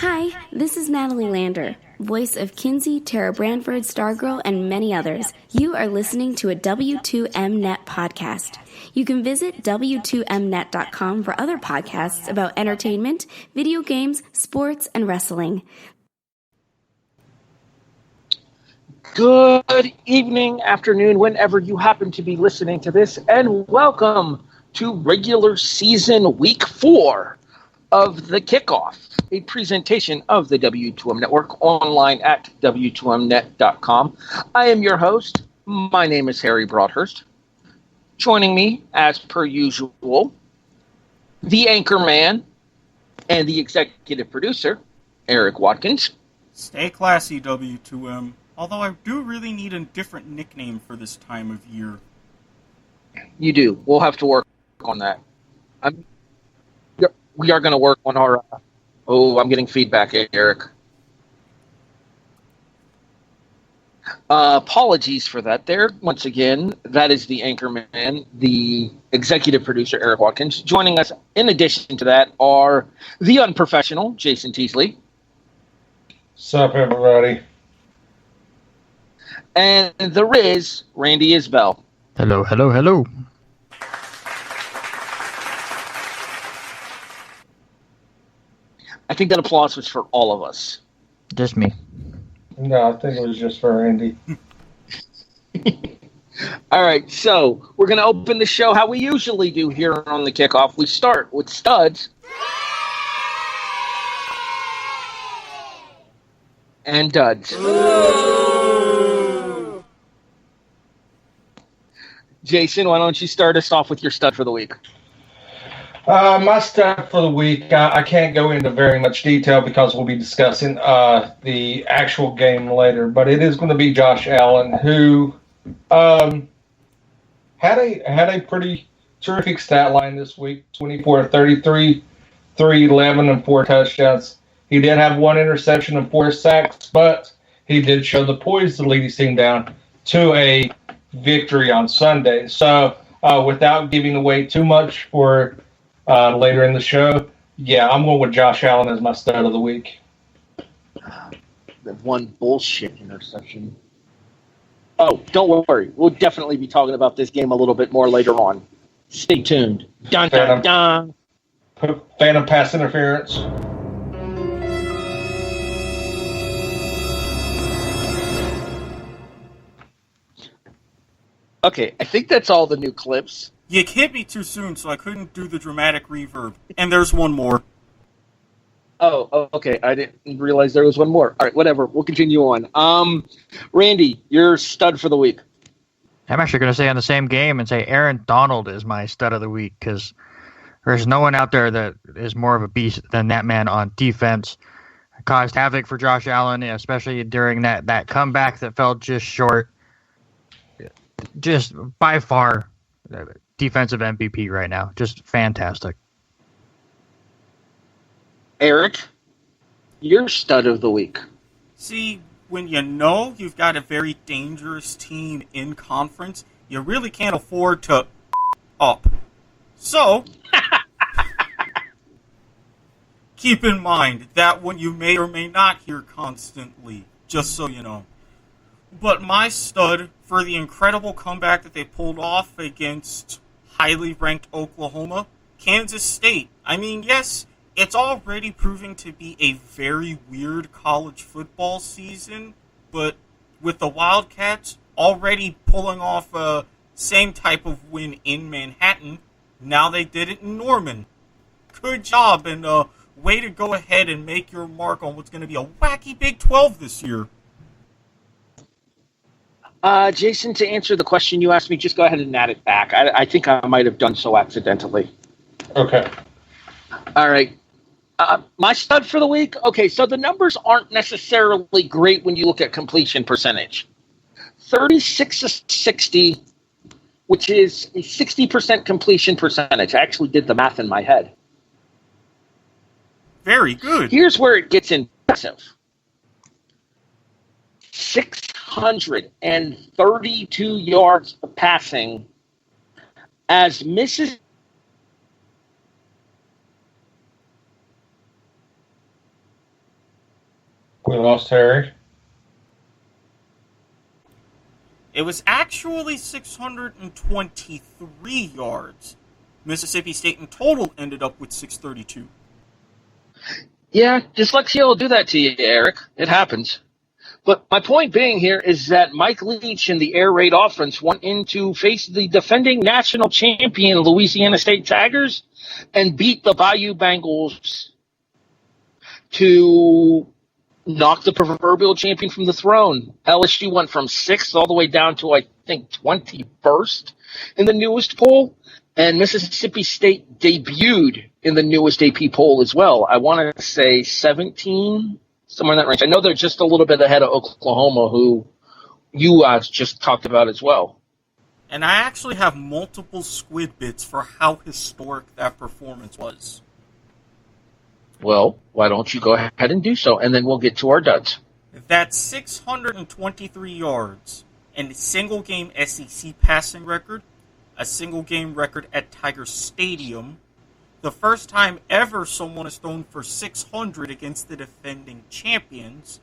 Hi, this is Natalie Lander, voice of Kinsey, Tara Branford, Stargirl, and many others. You are listening to a W2Mnet podcast. You can visit W2Mnet.com for other podcasts about entertainment, video games, sports, and wrestling. Good evening, afternoon, whenever you happen to be listening to this, and welcome to regular season week 4 of The Kickoff, a presentation of the W2M Network online at W2Mnet.com. I am your host. My name is Harry Broadhurst. Joining me, as per usual, the anchor man and the executive producer, Erik Watkins. Stay classy, W2M. Although I do really need a different nickname for this time of year. You do. We'll have to work on that. We are going to work on our... I'm getting feedback, Erik. Apologies for that there. Once again, that is the anchorman, the executive producer, Erik Watkins. Joining us, in addition to that, are the unprofessional, Jason Teasley. What's up, everybody? And the Riz, Randy Isbelle. Hello, hello, hello. I think that applause was for all of us. Just me. No, I think it was just for Andy. All right, so we're going to open the show how we usually do here on The Kickoff. We start with studs. And duds. Jason, why don't you start us off with your stud for the week? My stud for the week, I can't go into very much detail because we'll be discussing the actual game later, but it is going to be Josh Allen, who had a pretty terrific stat line this week, 24-33, 311, and 4 touchdowns. He did have 1 interception and 4 sacks, but he did show the poise to lead his team down to a victory on Sunday. So without giving away too much for later in the show, yeah, I'm going with Josh Allen as my stud of the week. That one bullshit interception. Oh, don't worry. We'll definitely be talking about this game a little bit more later on. Stay tuned. Dun, dun, dun. Phantom pass interference. Okay, I think that's all the new clips. You hit me too soon, so I couldn't do the dramatic reverb. And there's one more. Oh, okay. I didn't realize there was one more. All right, whatever. We'll continue on. Randy, your stud for the week. I'm actually going to say on the same game and say Aaron Donald is my stud of the week because there's no one out there that is more of a beast than that man on defense. Caused havoc for Josh Allen, especially during that comeback that fell just short. Just by far defensive MVP right now. Just fantastic. Erik, your stud of the week. See, when you know you've got a very dangerous team in conference, you really can't afford to up. So, keep in mind that one you may or may not hear constantly, just so you know. But my stud for the incredible comeback that they pulled off against highly ranked Oklahoma, Kansas State. I mean, yes, it's already proving to be a very weird college football season, but with the Wildcats already pulling off a same type of win in Manhattan, now they did it in Norman. Good job, and way to go ahead and make your mark on what's going to be a wacky Big 12 this year. Jason, to answer the question you asked me, just go ahead and add it back. I think I might have done so accidentally. Okay. All right. My stud for the week? Okay, so the numbers aren't necessarily great when you look at completion percentage. 36-60, which is a 60% completion percentage. I actually did the math in my head. Very good. Here's where it gets impressive. 632 yards of passing as Mississippi We lost Harry. It was actually 623 yards. Mississippi State in total ended up with 632. Yeah, dyslexia will do that to you, Eric. It happens. But my point being here is that Mike Leach and the air raid offense went in to face the defending national champion Louisiana State Tigers and beat the Bayou Bengals to knock the proverbial champion from the throne. LSU went from 6th all the way down to, I think, 21st in the newest poll. And Mississippi State debuted in the newest AP poll as well. I want to say 17, somewhere in that range. I know they're just a little bit ahead of Oklahoma, who you just talked about as well. And I actually have multiple squid bits for how historic that performance was. Well, why don't you go ahead and do so, and then we'll get to our duds. That's 623 yards and a single-game SEC passing record, a single-game record at Tiger Stadium, the first time ever someone has thrown for 600 against the defending champions,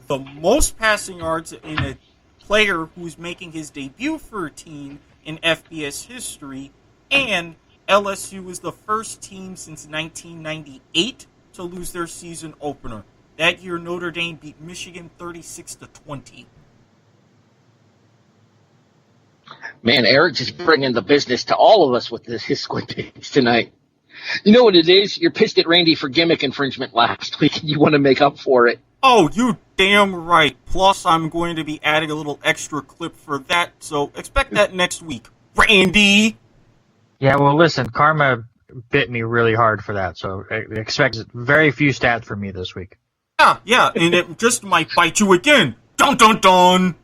the most passing yards in a player who's making his debut for a team in FBS history, and LSU is the first team since 1998 to lose their season opener. That year, Notre Dame beat Michigan 36-20. Man, Eric just bringing the business to all of us with his squid picks tonight. You know what it is? You're pissed at Randy for gimmick infringement last week, and you want to make up for it. Oh, you damn right. Plus, I'm going to be adding a little extra clip for that, so expect that next week. Randy! Yeah, well, listen, karma bit me really hard for that, so expect very few stats from me this week. Yeah, and it just might bite you again. Dun dun dun!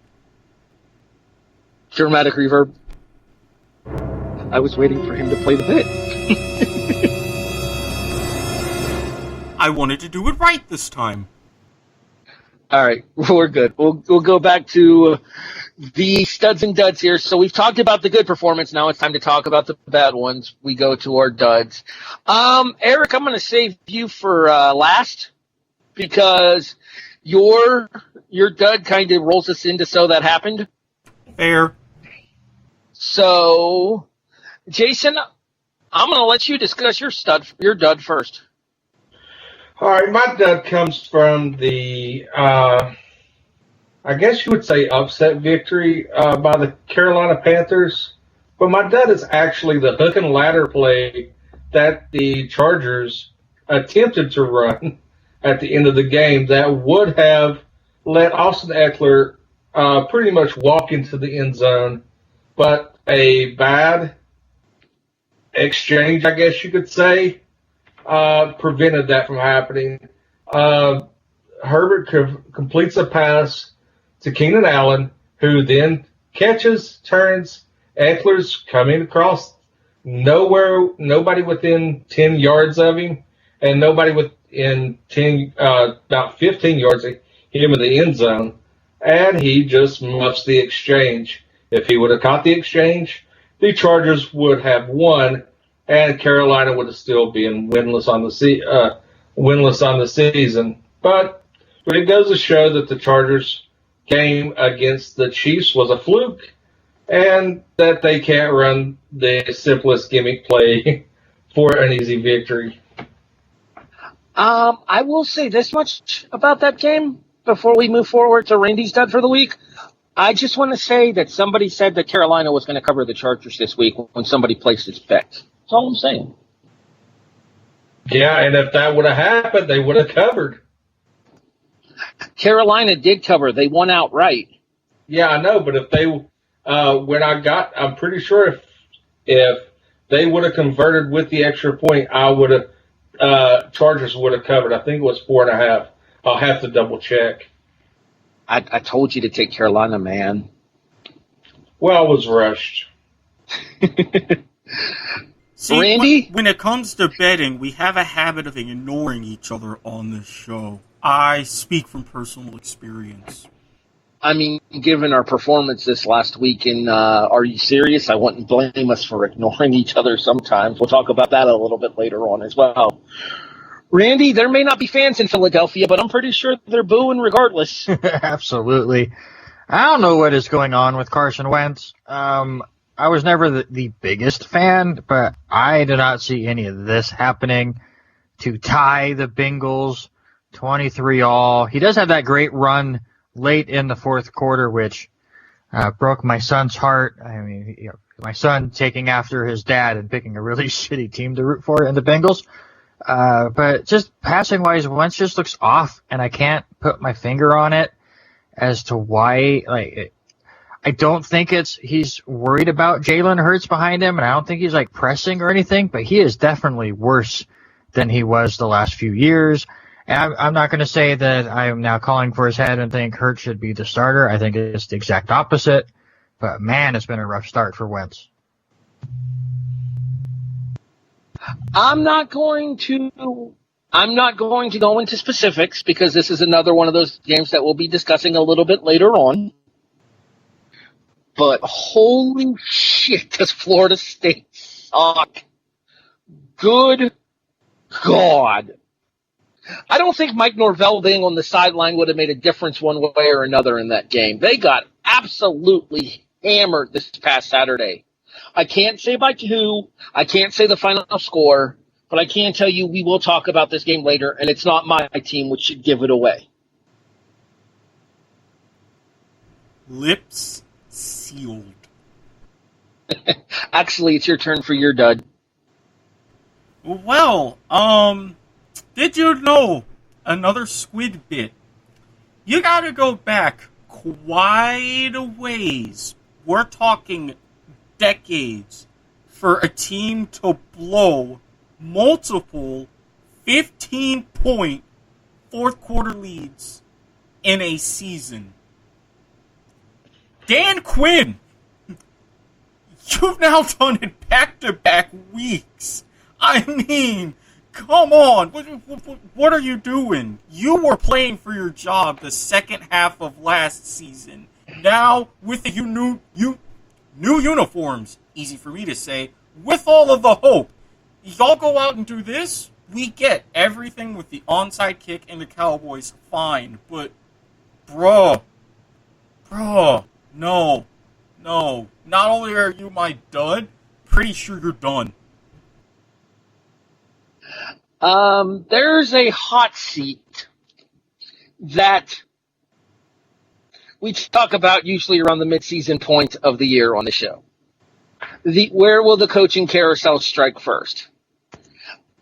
Dramatic reverb. I was waiting for him to play the bit. I wanted to do it right this time. All right, we're good. We'll go back to the studs and duds here. So we've talked about the good performance. Now it's time to talk about the bad ones. We go to our duds. Eric, I'm going to save you for last because your dud kind of rolls us into So That Happened. Fair. So, Jason, I'm going to let you discuss your dud first. All right, my dud comes from the, I guess you would say upset victory by the Carolina Panthers. But my dud is actually the hook and ladder play that the Chargers attempted to run at the end of the game that would have let Austin Eckler pretty much walk into the end zone. But a bad exchange, I guess you could say, prevented that from happening. Herbert completes a pass to Keenan Allen, who then catches, turns. Eckler's coming across nobody within 10 yards of him, and nobody within about 15 yards of him in the end zone. And he just muffs the exchange. If he would have caught the exchange, the Chargers would have won, and Carolina would have still been winless on the season. But it goes to show that the Chargers game against the Chiefs was a fluke, and that they can't run the simplest gimmick play for an easy victory. I will say this much about that game before we move forward to Randy's dud for the week. I just want to say that somebody said that Carolina was going to cover the Chargers this week when somebody placed his bet. That's all I'm saying. Yeah, and if that would have happened, they would have covered. Carolina did cover. They won outright. Yeah, I know, but if they, I'm pretty sure if they would have converted with the extra point, Chargers would have covered. I think it was 4.5. I'll have to double check. I told you to take Carolina, man. Well, I was rushed. See, Randy? When it comes to betting, we have a habit of ignoring each other on this show. I speak from personal experience. I mean, given our performance this last week in Are You Serious? I wouldn't blame us for ignoring each other sometimes. We'll talk about that a little bit later on as well. Randy, there may not be fans in Philadelphia, but I'm pretty sure they're booing regardless. Absolutely. I don't know what is going on with Carson Wentz. I was never the biggest fan, but I did not see any of this happening to tie the Bengals 23-all. He does have that great run late in the fourth quarter, which broke my son's heart. I mean, my son taking after his dad and picking a really shitty team to root for in the Bengals. But just passing-wise, Wentz just looks off, and I can't put my finger on it as to why. I don't think he's worried about Jalen Hurts behind him, and I don't think he's pressing or anything, but he is definitely worse than he was the last few years. And I'm not going to say that I am now calling for his head and think Hurts should be the starter. I think it's the exact opposite. But man, it's been a rough start for Wentz. I'm not going to go into specifics because this is another one of those games that we'll be discussing a little bit later on. But holy shit, does Florida State suck. Good God. I don't think Mike Norvell being on the sideline would have made a difference one way or another in that game. They got absolutely hammered this past Saturday. I can't say by who, I can't say the final score, but I can tell you we will talk about this game later, and it's not my team which should give it away. Lips sealed. Actually, it's your turn for your dud. Well, did you know another squid bit? You gotta go back quite a ways. We're talking decades for a team to blow multiple 15-point fourth quarter leads in a season. Dan Quinn, you've now done it back-to-back weeks. I mean, come on. What are you doing? You were playing for your job the second half of last season. Now, with the new uniforms, easy for me to say, with all of the hope, y'all go out and do this, we get everything with the onside kick and the Cowboys, fine. But, bruh, no. Not only are you my dud, pretty sure you're done. There's a hot seat that we talk about usually around the midseason point of the year on the show. Where will the coaching carousel strike first?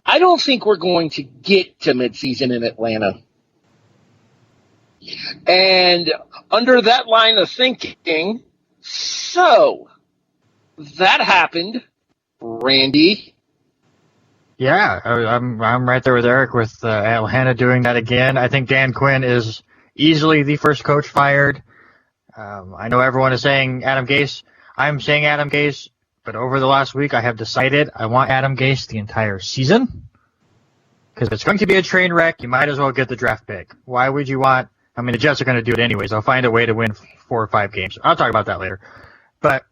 I don't think we're going to get to midseason in Atlanta. And under that line of thinking, so that happened, Randy. Yeah, I'm right there with Eric with Atlanta doing that again. I think Dan Quinn is easily the first coach fired. I know everyone is saying Adam Gase. I'm saying Adam Gase, but over the last week I have decided I want Adam Gase the entire season. Because if it's going to be a train wreck, you might as well get the draft pick. Why would you want... I mean, the Jets are going to do it anyways. They'll find a way to win 4 or 5 games. I'll talk about that later. But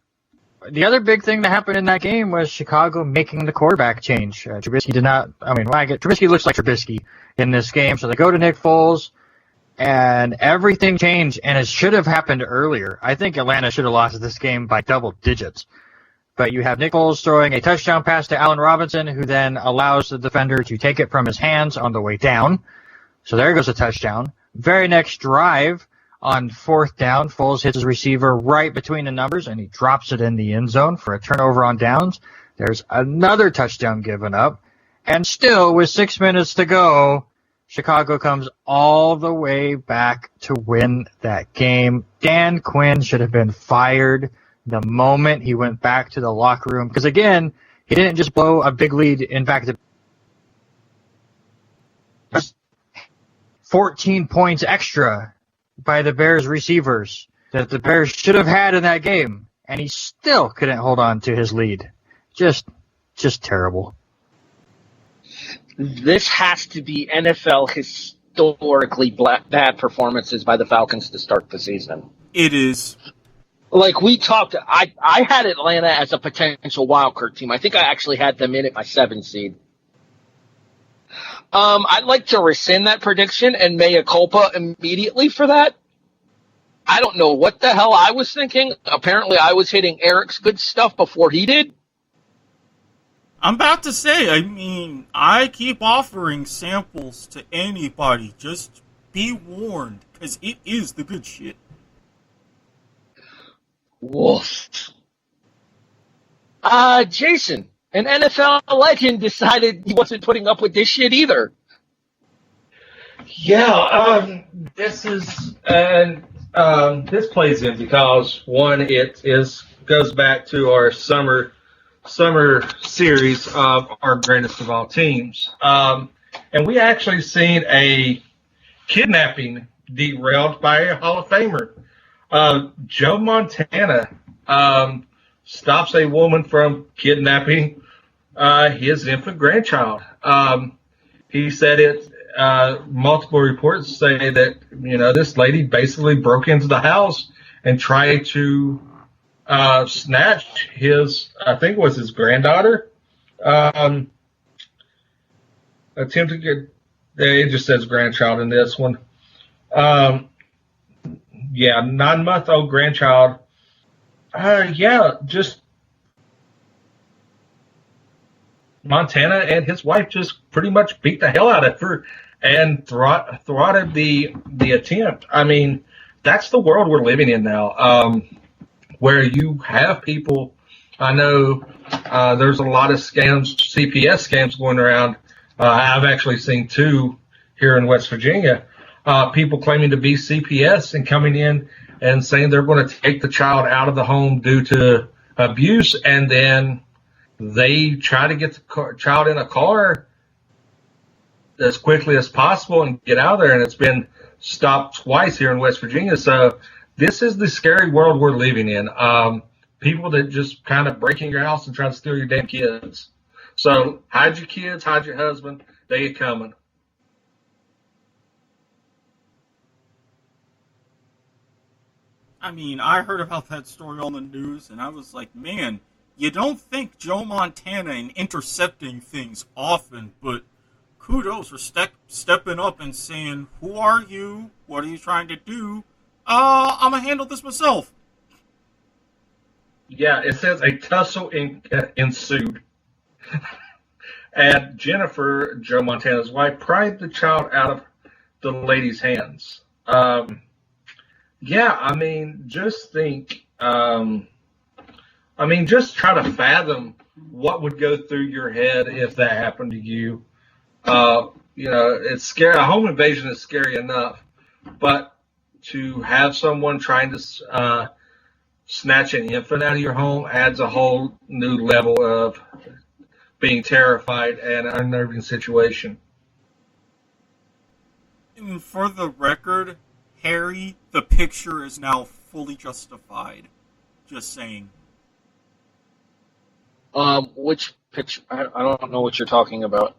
the other big thing that happened in that game was Chicago making the quarterback change. Trubisky did not... I mean, Trubisky looks like Trubisky in this game. So they go to Nick Foles, and everything changed, and it should have happened earlier. I think Atlanta should have lost this game by double digits. But you have Nick Foles throwing a touchdown pass to Allen Robinson, who then allows the defender to take it from his hands on the way down. So there goes a touchdown. Very next drive, on 4th down, Foles hits his receiver right between the numbers, and he drops it in the end zone for a turnover on downs. There's another touchdown given up. And still, with 6 minutes to go, Chicago comes all the way back to win that game. Dan Quinn should have been fired the moment he went back to the locker room. Because, again, he didn't just blow a big lead. In fact, 14 points extra by the Bears receivers that the Bears should have had in that game. And he still couldn't hold on to his lead. Just terrible. This has to be NFL historically bad performances by the Falcons to start the season. It is. Like we talked, I had Atlanta as a potential wildcard team. I think I actually had them in at my 7 seed. I'd like to rescind that prediction and mea culpa immediately for that. I don't know what the hell I was thinking. Apparently, I was hitting Erik's good stuff before he did. I'm about to say, I mean, I keep offering samples to anybody. Just be warned, because it is the good shit. Woof. Jason, an NFL legend, decided he wasn't putting up with this shit either. Yeah, this plays in because one, it goes back to our summer series of our greatest of all teams, and we actually seen a kidnapping derailed by a Hall of Famer. Joe Montana stops a woman from kidnapping his infant grandchild. He said it. Multiple reports say that this lady basically broke into the house and tried to snatch his, I think it was his granddaughter. Attempted to get. It just says grandchild in this one. 9-month-old grandchild. Just Montana and his wife just pretty much beat the hell out of her and thwarted the attempt. I mean, that's the world we're living in now, where you have people. I know there's a lot of scams, CPS scams going around. I've actually seen 2 here in West Virginia. People claiming to be CPS and coming in and saying they're going to take the child out of the home due to abuse, and then they try to get the child in a car as quickly as possible and get out of there, and it's been stopped twice here in West Virginia. So this is the scary world we're living in. People that just kind of break in your house and try to steal your damn kids. So hide your kids, hide your husband. They ain't coming. I mean, I heard about that story on the news, and I was like, man, you don't think Joe Montana and intercepting things often, but kudos for stepping up and saying, who are you? What are you trying to do? I'm going to handle this myself. Yeah, it says a tussle ensued. And Jennifer, Joe Montana's wife, pried the child out of the lady's hands. Just think, just try to fathom what would go through your head if that happened to you. It's scary. A home invasion is scary enough, but to have someone trying to snatch an infant out of your home adds a whole new level of being terrified and an unnerving situation. And for the record, Harry, the picture is now fully justified. Just saying. Which picture? I don't know what you're talking about.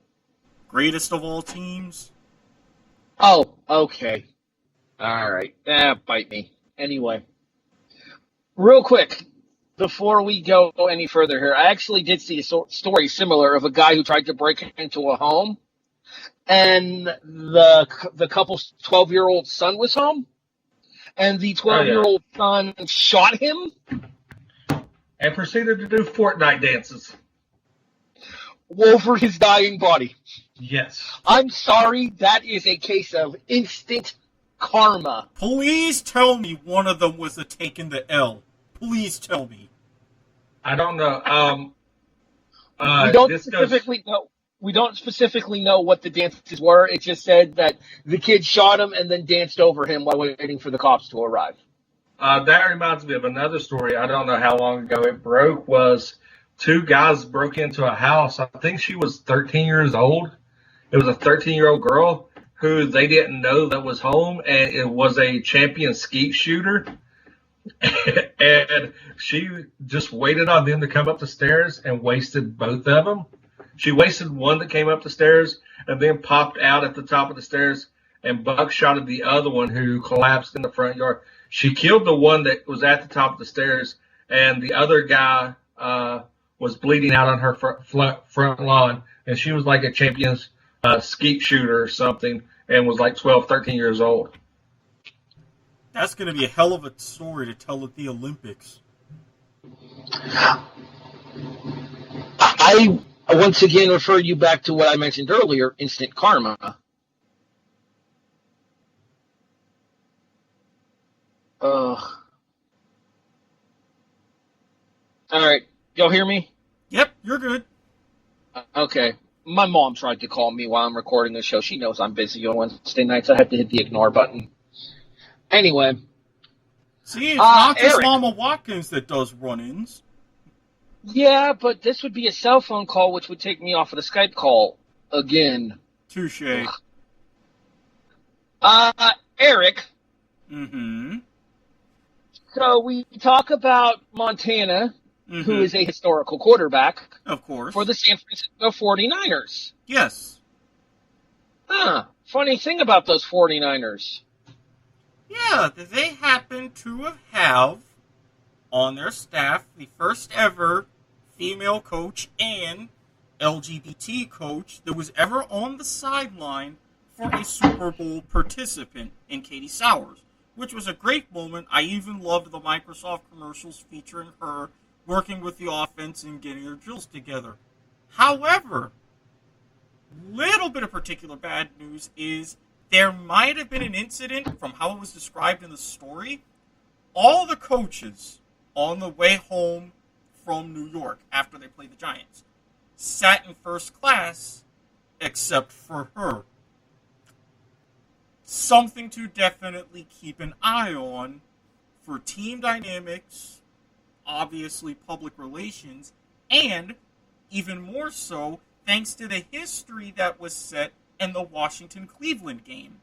Greatest of all teams? Oh, okay. All right. Bite me. Anyway. Real quick, before we go any further here, I actually did see a story similar of a guy who tried to break into a home, and the couple's 12-year-old son was home, and the 12-year-old son shot him. And proceeded to do Fortnite dances. Over his dying body. Yes. I'm sorry, that is a case of instant karma. Please tell me one of them was taking the L. Please tell me. I don't know. We don't specifically know what the dances were. It just said that the kid shot him and then danced over him while waiting for the cops to arrive. That reminds me of another story. I don't know how long ago it broke. Was 2 guys broke into a house. I think she was 13 years old. It was a 13-year-old girl who they didn't know that was home, and it was a champion skeet shooter. And she just waited on them to come up the stairs and wasted both of them. She wasted one that came up the stairs and then popped out at the top of the stairs and buckshotted the other one who collapsed in the front yard. She killed the one that was at the top of the stairs, and the other guy was bleeding out on her front lawn, and she was like a champion skeet shooter or something and was like 12, 13 years old. That's going to be a hell of a story to tell at the Olympics. I once again refer you back to what I mentioned earlier, instant karma. All right. Y'all hear me? Yep, you're good. Okay. My mom tried to call me while I'm recording the show. She knows I'm busy on Wednesday nights. I had to hit the ignore button. Anyway. See, it's not just Erik. Mama Watkins that does run-ins. Yeah, but this would be a cell phone call, which would take me off of the Skype call again. Touche. Erik. Mm-hmm. So we talk about Montana, Mm-hmm. who is a historical quarterback Of course. for the San Francisco 49ers. Yes. Funny thing about those 49ers. Yeah, they happen to have on their staff the first ever female coach and LGBT coach that was ever on the sideline for a Super Bowl participant in Katie Sowers, which was a great moment. I even loved the Microsoft commercials featuring her working with the offense and getting their drills together. However, little bit of particular bad news is there might have been an incident from how it was described in the story. All the coaches on the way home from New York after they played the Giants sat in first class except for her. Something to definitely keep an eye on for team dynamics, obviously public relations, and even more so thanks to the history that was set in the Washington-Cleveland game,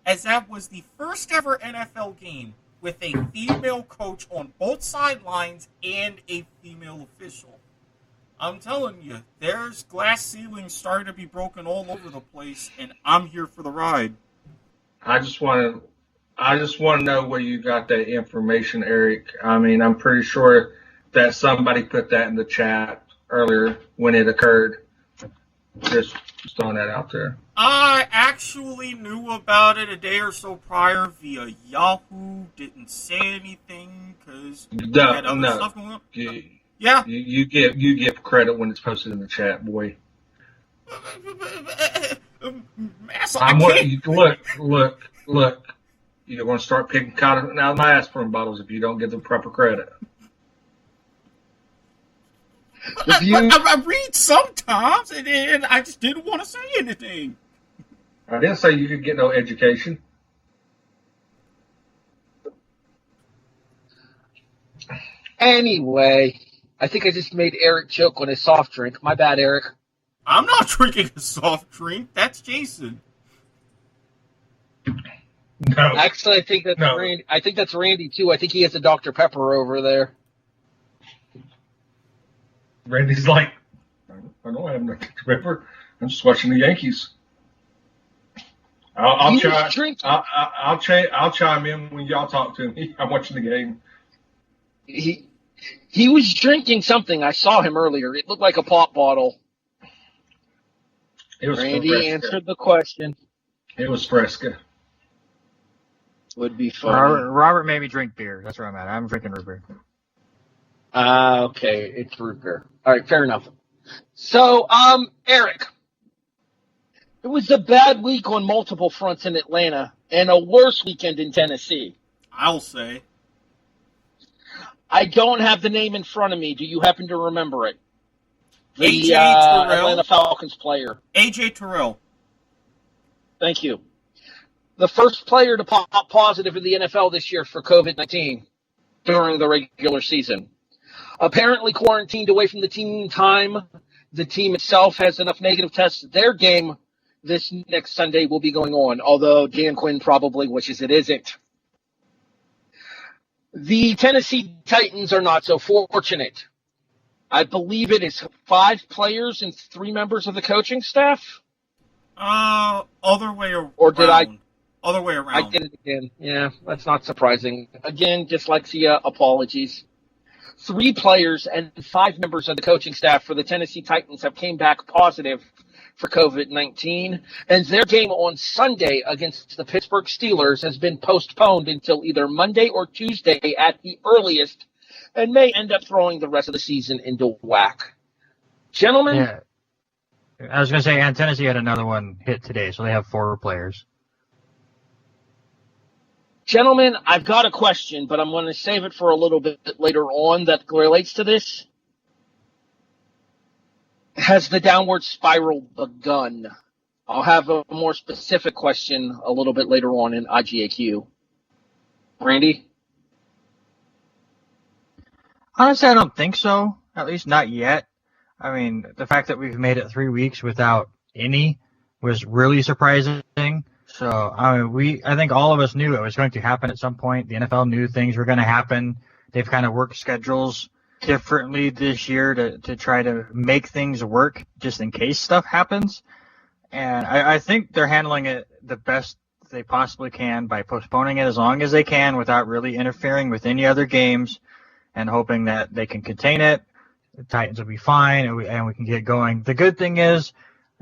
as that was the first ever NFL game with a female coach on both sidelines and a female official. I'm telling you, there's glass ceilings starting to be broken all over the place, and I'm here for the ride. I just want to know where you got that information, Erik. I mean, I'm pretty sure that somebody put that in the chat earlier when it occurred. Just throwing that out there. I actually knew about it a day or so prior via Yahoo. Didn't say anything because had other stuff going on. Yeah. You give credit when it's posted in the chat, boy. Look. You're going to start picking cotton out of my aspirin bottles if you don't give the proper credit. I read sometimes, and I just didn't want to say anything. I didn't say you could get no education. Anyway, I think I just made Erik choke on his soft drink. My bad, Erik. I'm not drinking a soft drink. That's Jason. No. Actually, I think that's Randy. I think that's Randy too. I think he has a Dr. Pepper over there. Randy's like, I don't have no Dr. Pepper. I'm just watching the Yankees. I'll chime in when y'all talk to me. I'm watching the game. He was drinking something. I saw him earlier. It looked like a pop bottle. It was Randy Fresca. answered the question. It was Fresca. Would be fun. Robert made me drink beer. That's where I'm at. I'm drinking root beer. Okay, it's root beer. All right, fair enough. So, Erik, it was a bad week on multiple fronts in Atlanta and a worse weekend in Tennessee. I'll say. I don't have the name in front of me. Do you happen to remember it? The AJ Terrell. Atlanta Falcons player. AJ Terrell. Thank you. The first player to pop positive in the NFL this year for COVID-19 during the regular season. Apparently quarantined away from the team time. The team itself has enough negative tests. Their game this next Sunday will be going on, although Dan Quinn probably wishes it isn't. The Tennessee Titans are not so fortunate. I believe it is 5 players and 3 members of the coaching staff. Other way around. Or did I? Other way around. I did it again. Yeah, that's not surprising. Again, dyslexia, apologies. 3 players and 5 members of the coaching staff for the Tennessee Titans have came back positive for COVID-19, and their game on Sunday against the Pittsburgh Steelers has been postponed until either Monday or Tuesday at the earliest, and may end up throwing the rest of the season into whack. Gentlemen? Yeah. I was going to say, and Tennessee had another one hit today, so they have 4 players. Gentlemen, I've got a question, but I'm going to save it for a little bit later on that relates to this. Has the downward spiral begun? I'll have a more specific question a little bit later on in IGAQ. Randy? Honestly, I don't think so. At least not yet. I mean, the fact that we've made it 3 weeks without any was really surprising. So, I mean, I think all of us knew it was going to happen at some point. The NFL knew things were going to happen. They've kind of worked schedules differently this year to try to make things work just in case stuff happens. And I think they're handling it the best they possibly can by postponing it as long as they can without really interfering with any other games and hoping that they can contain it. The Titans will be fine and we can get going. The good thing is,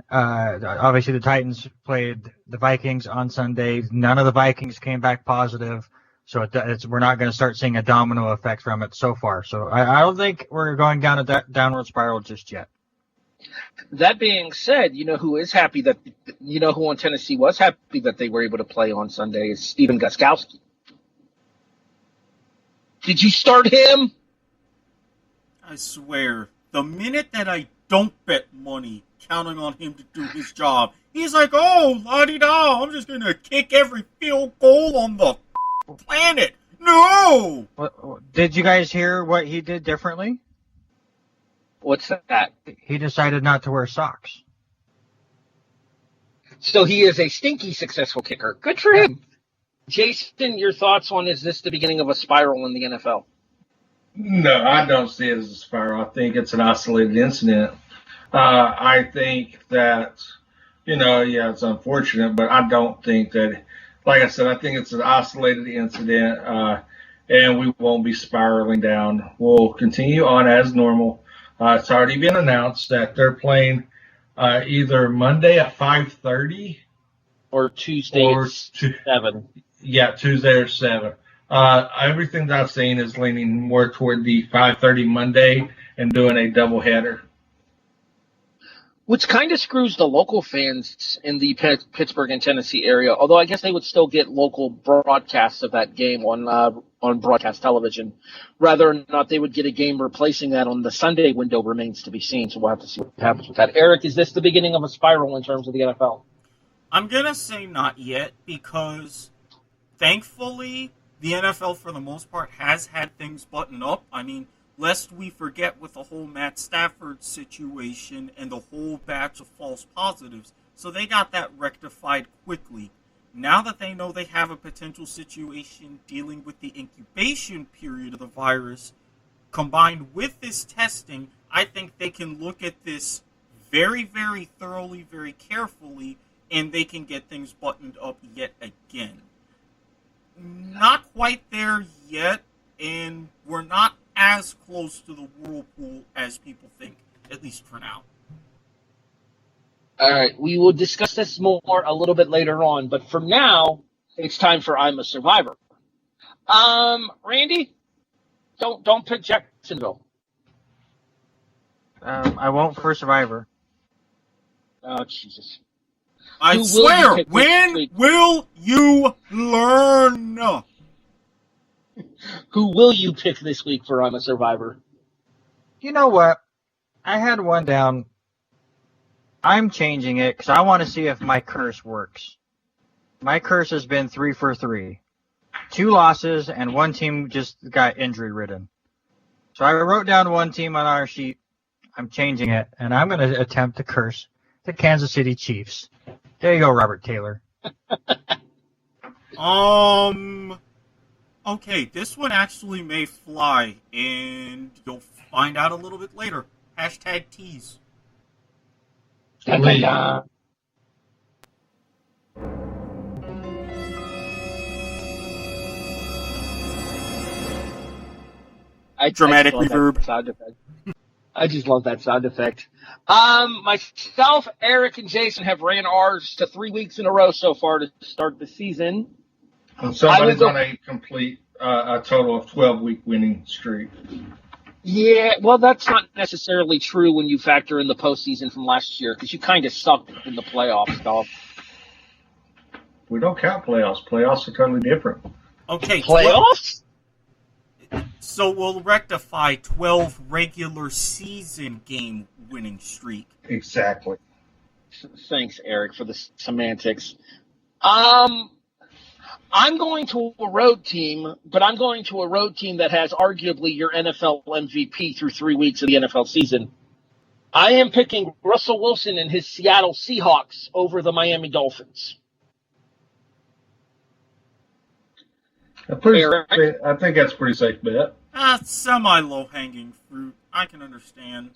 obviously the Titans played the Vikings on Sunday. None of the Vikings came back positive. So we're not going to start seeing a domino effect from it so far. So I don't think we're going down a downward spiral just yet. That being said, you know who on Tennessee was happy that they were able to play on Sunday is Stephen Gostkowski. Did you start him? I swear, the minute that I don't bet money counting on him to do his job, he's like, oh, la-di-da, I'm just going to kick every field goal on the planet. No! Did you guys hear what he did differently? What's that? He decided not to wear socks. So he is a stinky successful kicker. Good for him. Jason, your thoughts on, is this the beginning of a spiral in the NFL? No, I don't see it as a spiral. I think it's an isolated incident. I think that, it's unfortunate, but I don't think that, like I said, I think it's an isolated incident, and we won't be spiraling down. We'll continue on as normal. It's already been announced that they're playing either Monday at 5:30 or Tuesday at 7. Yeah, Tuesday or 7. Everything that I've seen is leaning more toward the 5:30 Monday and doing a doubleheader. Which kind of screws the local fans in the Pittsburgh and Tennessee area, although I guess they would still get local broadcasts of that game on broadcast television. Whether or not they would get a game replacing that on the Sunday window remains to be seen, so we'll have to see what happens with that. Eric, is this the beginning of a spiral in terms of the NFL? I'm going to say not yet because, thankfully, the NFL, for the most part, has had things buttoned up. I mean, lest we forget with the whole Matt Stafford situation and the whole batch of false positives. So they got that rectified quickly. Now that they know they have a potential situation dealing with the incubation period of the virus, combined with this testing, I think they can look at this very, very thoroughly, very carefully, and they can get things buttoned up yet again. Not quite there yet, and we're not as close to the whirlpool as people think, at least for now. All right, we will discuss this more a little bit later on, but for now, it's time for I'm a Survivor. Randy, don't pick Jacksonville. I won't for Survivor. Oh, Jesus. I swear, when will you learn? Who will you pick this week for I'm a Survivor? You know what? I had one down. I'm changing it because I want to see if my curse works. My curse has been 3 for 3. 2 losses, and one team just got injury-ridden. So I wrote down one team on our sheet. I'm changing it, and I'm going to attempt to curse the Kansas City Chiefs. There you go, Robert Taylor. Okay, this one actually may fly, and you'll find out a little bit later. Hashtag tease. Dramatic reverb. I just love that sound effect. Myself, Eric, and Jason have ran ours to 3 weeks in a row so far to start the season. And somebody's on a complete, a total of 12-week winning streak. Yeah, well, that's not necessarily true when you factor in the postseason from last year because you kind of sucked in the playoffs, dog. We don't count playoffs. Playoffs are totally different. Okay, Playoffs? So we'll rectify 12 regular season game winning streak. Exactly. Thanks, Eric, for the semantics. I'm going to a road team, but I'm going to a road team that has arguably your NFL MVP through 3 weeks of the NFL season. I am picking Russell Wilson and his Seattle Seahawks over the Miami Dolphins. I think that's a pretty safe bet. Semi-low-hanging fruit. I can understand.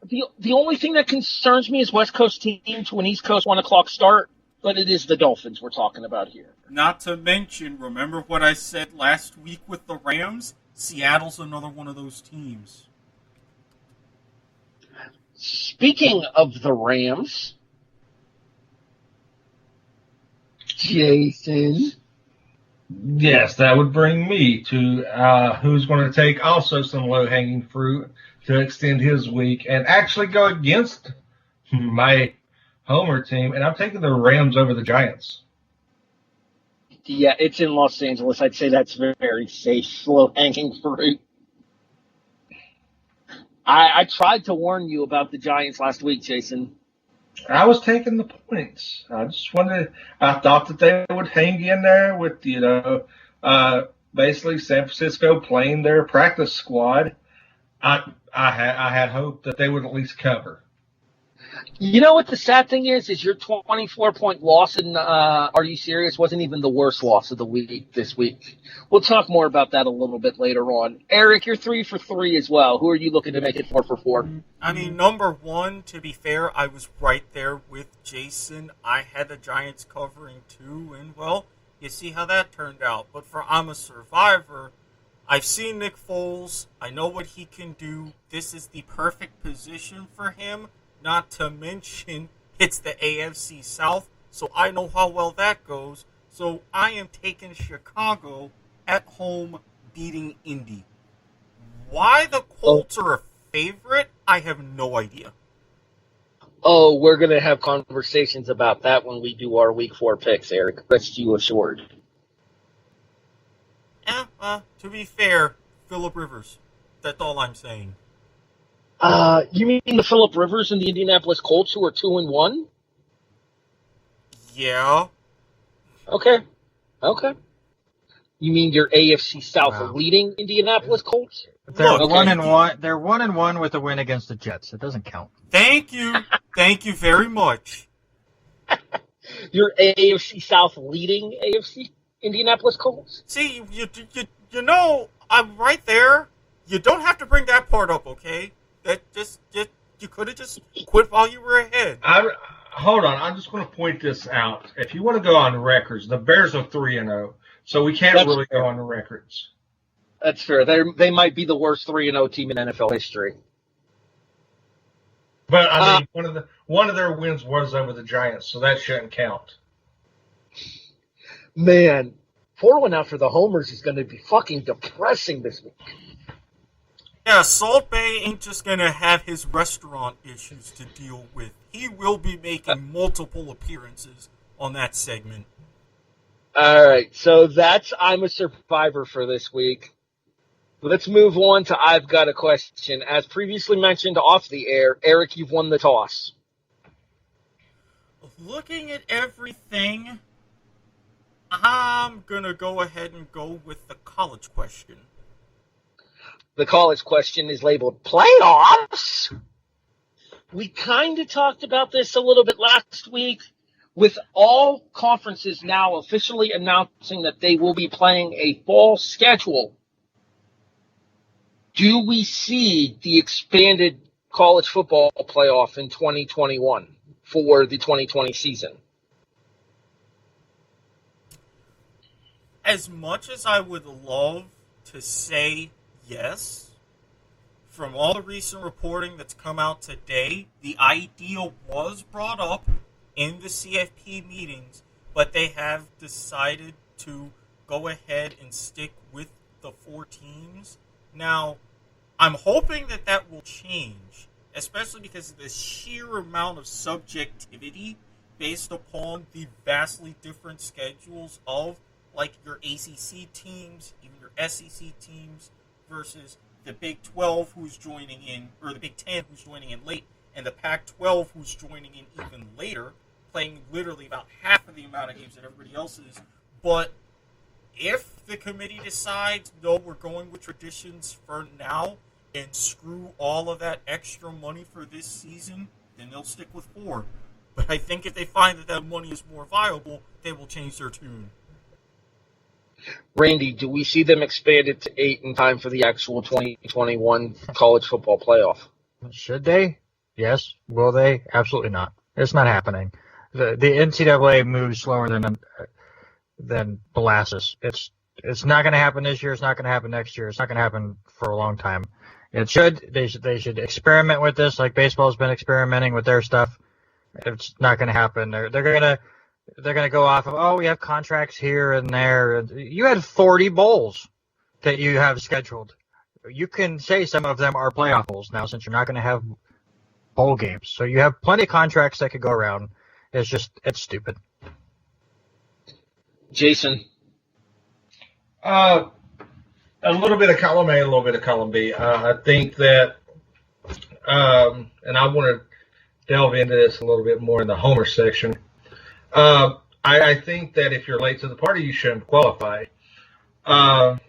The only thing that concerns me is West Coast teams to an East Coast 1 o'clock start, but it is the Dolphins we're talking about here. Not to mention, remember what I said last week with the Rams? Seattle's another one of those teams. Speaking of the Rams, Jason. Yes, that would bring me to who's going to take also some low-hanging fruit to extend his week and actually go against my Homer team, and I'm taking the Rams over the Giants. Yeah, it's in Los Angeles. I'd say that's very safe, low-hanging fruit. I tried to warn you about the Giants last week, Jason. I was taking the points. I thought that they would hang in there with, basically San Francisco playing their practice squad. I had hope that they would at least cover. You know what the sad thing is your 24-point loss in Are You Serious wasn't even the worst loss of the week this week. We'll talk more about that a little bit later on. Eric, you're 3 for 3 as well. Who are you looking to make it 4 for 4? I mean, number one, to be fair, I was right there with Jason. I had the Giants covering too, and well, you see how that turned out. But for I'm a Survivor, I've seen Nick Foles. I know what he can do. This is the perfect position for him. Not to mention, it's the AFC South, so I know how well that goes. So I am taking Chicago at home, beating Indy. Why the Colts are a favorite, I have no idea. Oh, we're going to have conversations about that when we do our Week 4 picks, Eric. Rest you assured. To be fair, Phillip Rivers. That's all I'm saying. You mean the Phillip Rivers and the Indianapolis Colts who are 2-1? Yeah. Okay. You mean your AFC South leading Indianapolis Colts? They're 1-1. They're 1-1 with a win against the Jets. It doesn't count. Thank you. Thank you very much. Your AFC South leading AFC Indianapolis Colts? See, you know, I'm right there. You don't have to bring that part up, okay? That you could have just quit while you were ahead. Hold on, I'm just going to point this out. If you want to go on records, the Bears are 3-0, so we can't really go on the records. That's fair. They might be the worst 3-0 team in NFL history. But I mean, one of their wins was over the Giants, so that shouldn't count. Man, 4-1 out for the homers is going to be fucking depressing this week. Yeah, Salt Bay ain't just going to have his restaurant issues to deal with. He will be making multiple appearances on that segment. All right, so that's I'm a Survivor for this week. Let's move on to I've Got a Question. As previously mentioned off the air, Eric, you've won the toss. Looking at everything, I'm going to go ahead and go with the college question. The college question is labeled playoffs. We kind of talked about this a little bit last week with all conferences now officially announcing that they will be playing a fall schedule. Do we see the expanded college football playoff in 2021 for the 2020 season? As much as I would love to say yes, from all the recent reporting that's come out today, the idea was brought up in the CFP meetings, but they have decided to go ahead and stick with the 4 teams. Now, I'm hoping that that will change, especially because of the sheer amount of subjectivity based upon the vastly different schedules of, like, your ACC teams, even your SEC teams, versus the Big 12 who's joining in, or the Big 10 who's joining in late, and the Pac-12 who's joining in even later, playing literally about half of the amount of games that everybody else is. But if the committee decides, no, we're going with traditions for now, and screw all of that extra money for this season, then they'll stick with 4. But I think if they find that that money is more viable, they will change their tune. Randy, do we see them expanded to 8 in time for the actual 2021 college football playoff? Should they? Yes. Will they? Absolutely not. It's not happening. The NCAA moves slower than molasses. It's not going to happen this year. It's not going to happen next year. It's not going to happen for a long time. It should. They should experiment with this, like baseball's been experimenting with their stuff. It's not going to happen. They're gonna go off of, oh, we have contracts here and there. You had 40 bowls that you have scheduled. You can say some of them are playoff bowls now, since you're not going to have bowl games. So you have plenty of contracts that could go around. It's stupid. Jason? A little bit of column A, a little bit of column B. I think that, and I want to delve into this a little bit more in the Homer section. I think that if you're late to the party, you shouldn't qualify. And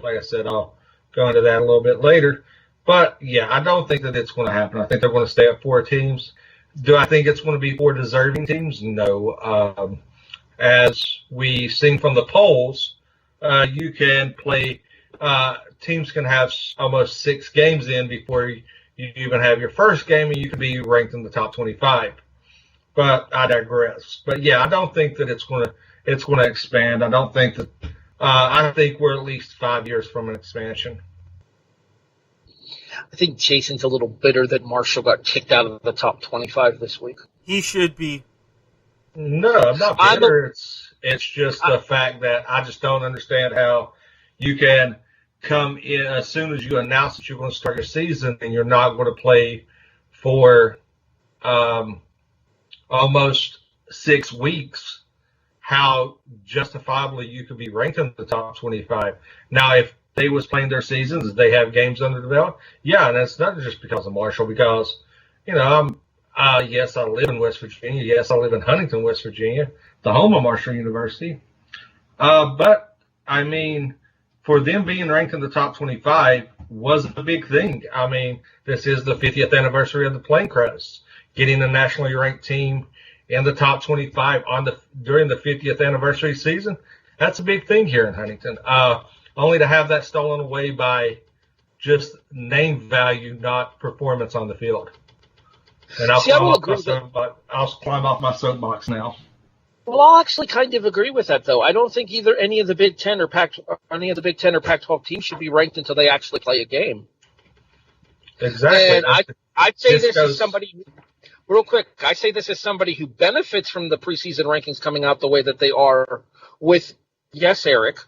like I said, I'll go into that a little bit later. But, yeah, I don't think that it's going to happen. I think they're going to stay at 4 teams. Do I think it's going to be 4 deserving teams? No. As we seen from the polls, you can play teams can have almost 6 games in before you even have your first game, and you can be ranked in the top 25. But I digress. But yeah, I don't think that it's going to expand. I don't think that. I think we're at least 5 years from an expansion. I think Jason's a little bitter that Marshall got kicked out of the top 25 this week. He should be. No, I'm not bitter. It's just the fact that I just don't understand how you can come in as soon as you announce that you're going to start your season and you're not going to play for almost 6 weeks, how justifiably you could be ranked in the top 25. Now, if they was playing their seasons, they have games under the belt, yeah, and it's not just because of Marshall, because, yes, I live in West Virginia. Yes, I live in Huntington, West Virginia, the home of Marshall University. But, I mean, for them being ranked in the top 25 was a big thing. I mean, this is the 50th anniversary of the Plain Crusts. Getting a nationally ranked team in the top 25 during the 50th anniversary season, that's a big thing here in Huntington. Only to have that stolen away by just name value, not performance on the field. And I'll climb off my soapbox now. Well, I'll actually kind of agree with that, though. I don't think either any of the Big 10 or Pac-12 teams should be ranked until they actually play a game. Exactly. And I'd say this is somebody. Real quick, I say this as somebody who benefits from the preseason rankings coming out the way that they are with, yes, Erik.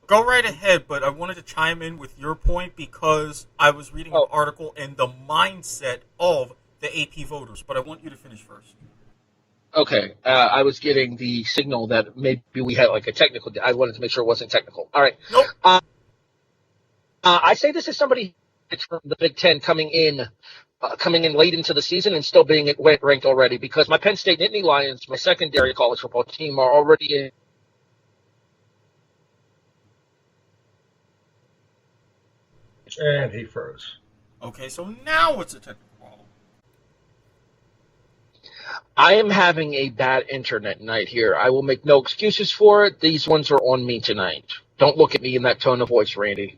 Go right ahead, but I wanted to chime in with your point because I was reading an article and the mindset of the AP voters, but I want you to finish first. Okay, I was getting the signal that maybe we had like a technical. I wanted to make sure it wasn't technical. All right. Nope. I say this as somebody from the Big Ten coming in late into the season and still being ranked already, because my Penn State Nittany Lions, my secondary college football team, are already in. And he froze. Okay, so now it's a technical problem. I am having a bad internet night here. I will make no excuses for it. These ones are on me tonight. Don't look at me in that tone of voice, Randy.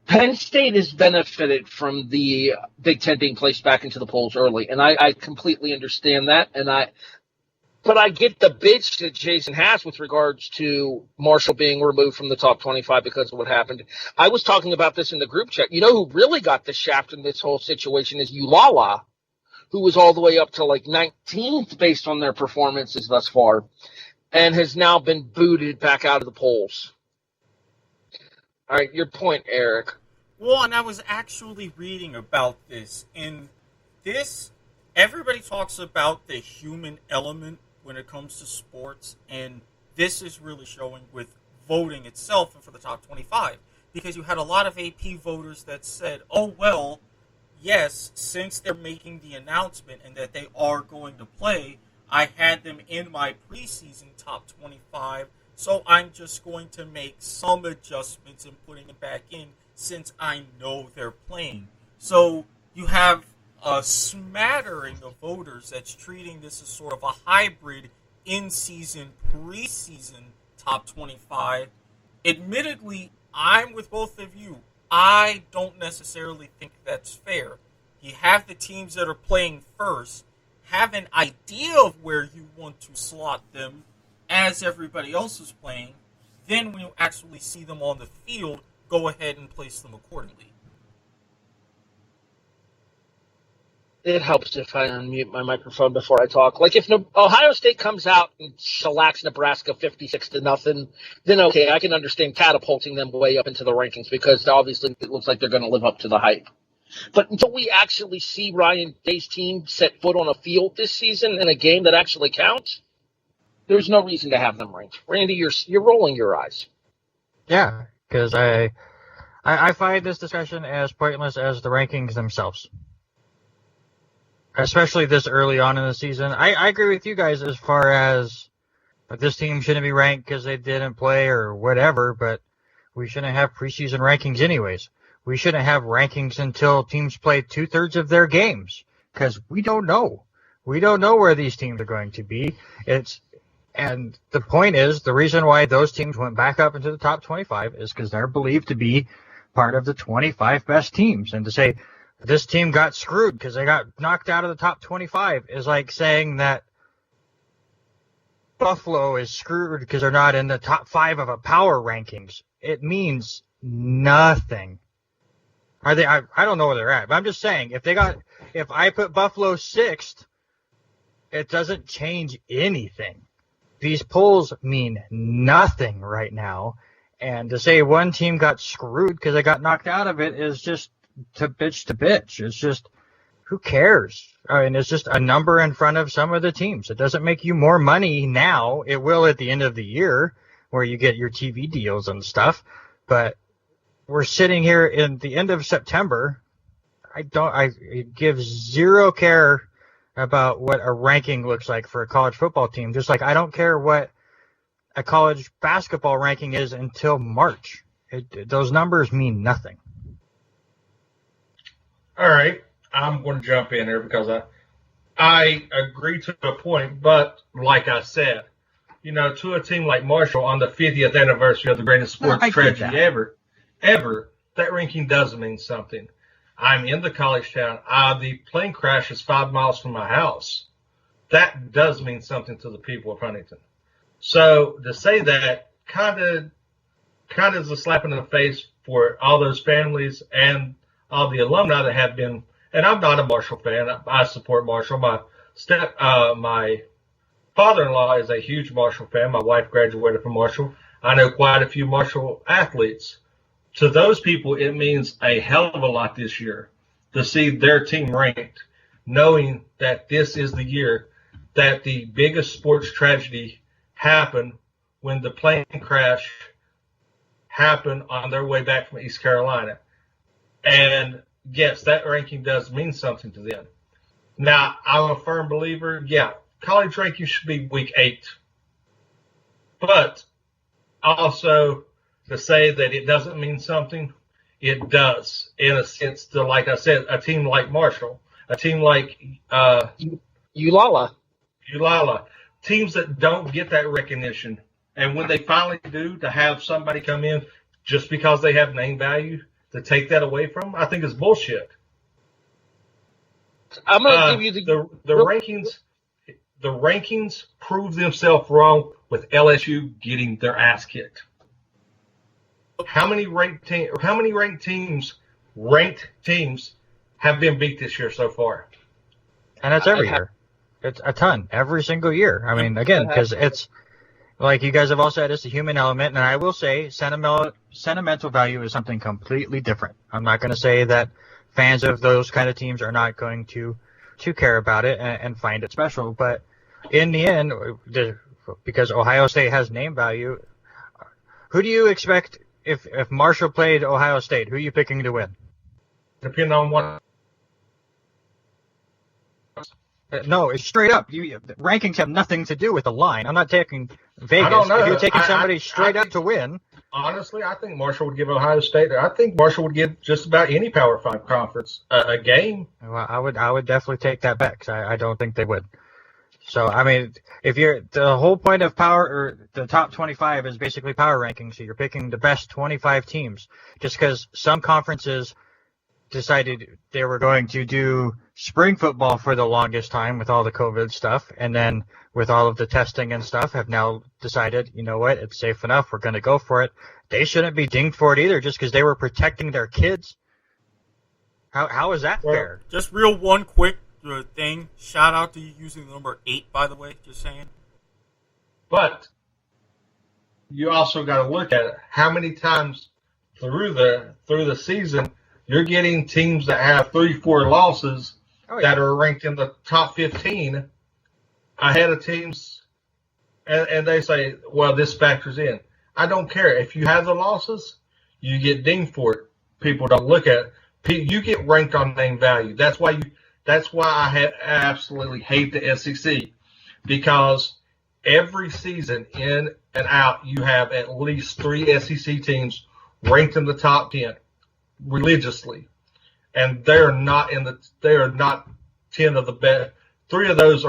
Penn State has benefited from the Big Ten being placed back into the polls early, and I completely understand that. But I get the bitch that Jason has with regards to Marshall being removed from the top 25 because of what happened. I was talking about this in the group chat. You know who really got the shaft in this whole situation is Ulala, who was all the way up to like 19th based on their performances thus far, and has now been booted back out of the polls. All right, your point, Eric. Well, and I was actually reading about this, and everybody talks about the human element when it comes to sports, and this is really showing with voting itself and for the top 25, because you had a lot of AP voters that said, oh, well, yes, since they're making the announcement and that they are going to play, I had them in my preseason top 25, so I'm just going to make some adjustments and putting them back in since I know they're playing. So you have a smattering of voters that's treating this as sort of a hybrid in-season, preseason top 25. Admittedly, I'm with both of you. I don't necessarily think that's fair. You have the teams that are playing first, have an idea of where you want to slot them as everybody else is playing. Then when you actually see them on the field, go ahead and place them accordingly. It helps if I unmute my microphone before I talk. Like if Ohio State comes out and shellacks Nebraska 56-0, then okay, I can understand catapulting them way up into the rankings because obviously it looks like they're going to live up to the hype. But until we actually see Ryan Day's team set foot on a field this season in a game that actually counts, there's no reason to have them ranked. Randy, you're rolling your eyes. Yeah, because I find this discussion as pointless as the rankings themselves. Especially this early on in the season. I agree with you guys as far as like, this team shouldn't be ranked because they didn't play or whatever, but we shouldn't have preseason rankings anyways. We shouldn't have rankings until teams play 2/3 of their games because we don't know. We don't know where these teams are going to be. And the point is, the reason why those teams went back up into the top 25 is because they're believed to be part of the 25 best teams. And to say this team got screwed because they got knocked out of the top 25 is like saying that Buffalo is screwed because they're not in the top 5 of a power rankings. It means nothing. Are they? I don't know where they're at, but I'm just saying if I put Buffalo 6th, it doesn't change anything. These polls mean nothing right now, and to say one team got screwed because they got knocked out of it is just to bitch. It's just, who cares? I mean, it's just a number in front of some of the teams. It doesn't make you more money now. It will at the end of the year where you get your TV deals and stuff, but we're sitting here in the end of September. I give zero care about what a ranking looks like for a college football team. Just like I don't care what a college basketball ranking is until March. Those numbers mean nothing. All right, I'm going to jump in here because I agree to a point, but like I said, to a team like Marshall on the 50th anniversary of the greatest sports tragedy ever, that ranking does mean something. I'm in the college town. The plane crash is 5 miles from my house. That does mean something to the people of Huntington. So to say that kind of is a slap in the face for all those families and all the alumni that have been. And I'm not a Marshall fan. I support Marshall. My father-in-law is a huge Marshall fan. My wife graduated from Marshall. I know quite a few Marshall athletes. To those people, it means a hell of a lot this year to see their team ranked, knowing that this is the year that the biggest sports tragedy happened when the plane crash happened on their way back from East Carolina. And yes, that ranking does mean something to them. Now, I'm a firm believer, college ranking should be week 8. But also to say that it doesn't mean something, it does, in a sense, to, like I said, a team like Marshall, a team like Ulala, teams that don't get that recognition. And when they finally do, to have somebody come in just because they have name value to take that away from them, I think is bullshit. I'm going to give you the rankings. the rankings prove themselves wrong with LSU getting their ass kicked. How many ranked teams have been beat this year so far? And that's every year. It's a ton every single year. I mean, again, because it's like you guys have all said, it's a human element, and I will say sentimental value is something completely different. I'm not going to say that fans of those kind of teams are not going to care about it and find it special, but in the end, because Ohio State has name value, who do you expect if Marshall played Ohio State? Who are you picking to win? Depending on what. No, it's straight up. Rankings have nothing to do with the line. I'm not taking Vegas. I don't know. If you're taking somebody straight up to win. Honestly, I think Marshall would give Ohio State. I think Marshall would give just about any Power 5 conference a game. Well, I would definitely take that back because I don't think they would. So, I mean, the whole point of the top 25 is basically power ranking. So you're picking the best 25 teams just because some conferences decided they were going to do spring football for the longest time with all the COVID stuff. And then with all of the testing and stuff have now decided, you know what, it's safe enough. We're going to go for it. They shouldn't be dinged for it either just because they were protecting their kids. How is that fair? Just one quick thing. Shout out to you using the number 8, by the way. Just saying. But you also got to look at it. How many times through the season you're getting teams that have 3-4 losses that are ranked in the top 15 ahead of teams, and they say, well, this factors in. I don't care. If you have the losses, you get dinged for it. People don't look at it. You get ranked on name value. That's why I absolutely hate the SEC, because every season in and out you have at least 3 SEC teams ranked in the top 10 religiously, and they are not 10 of the best. 3 of those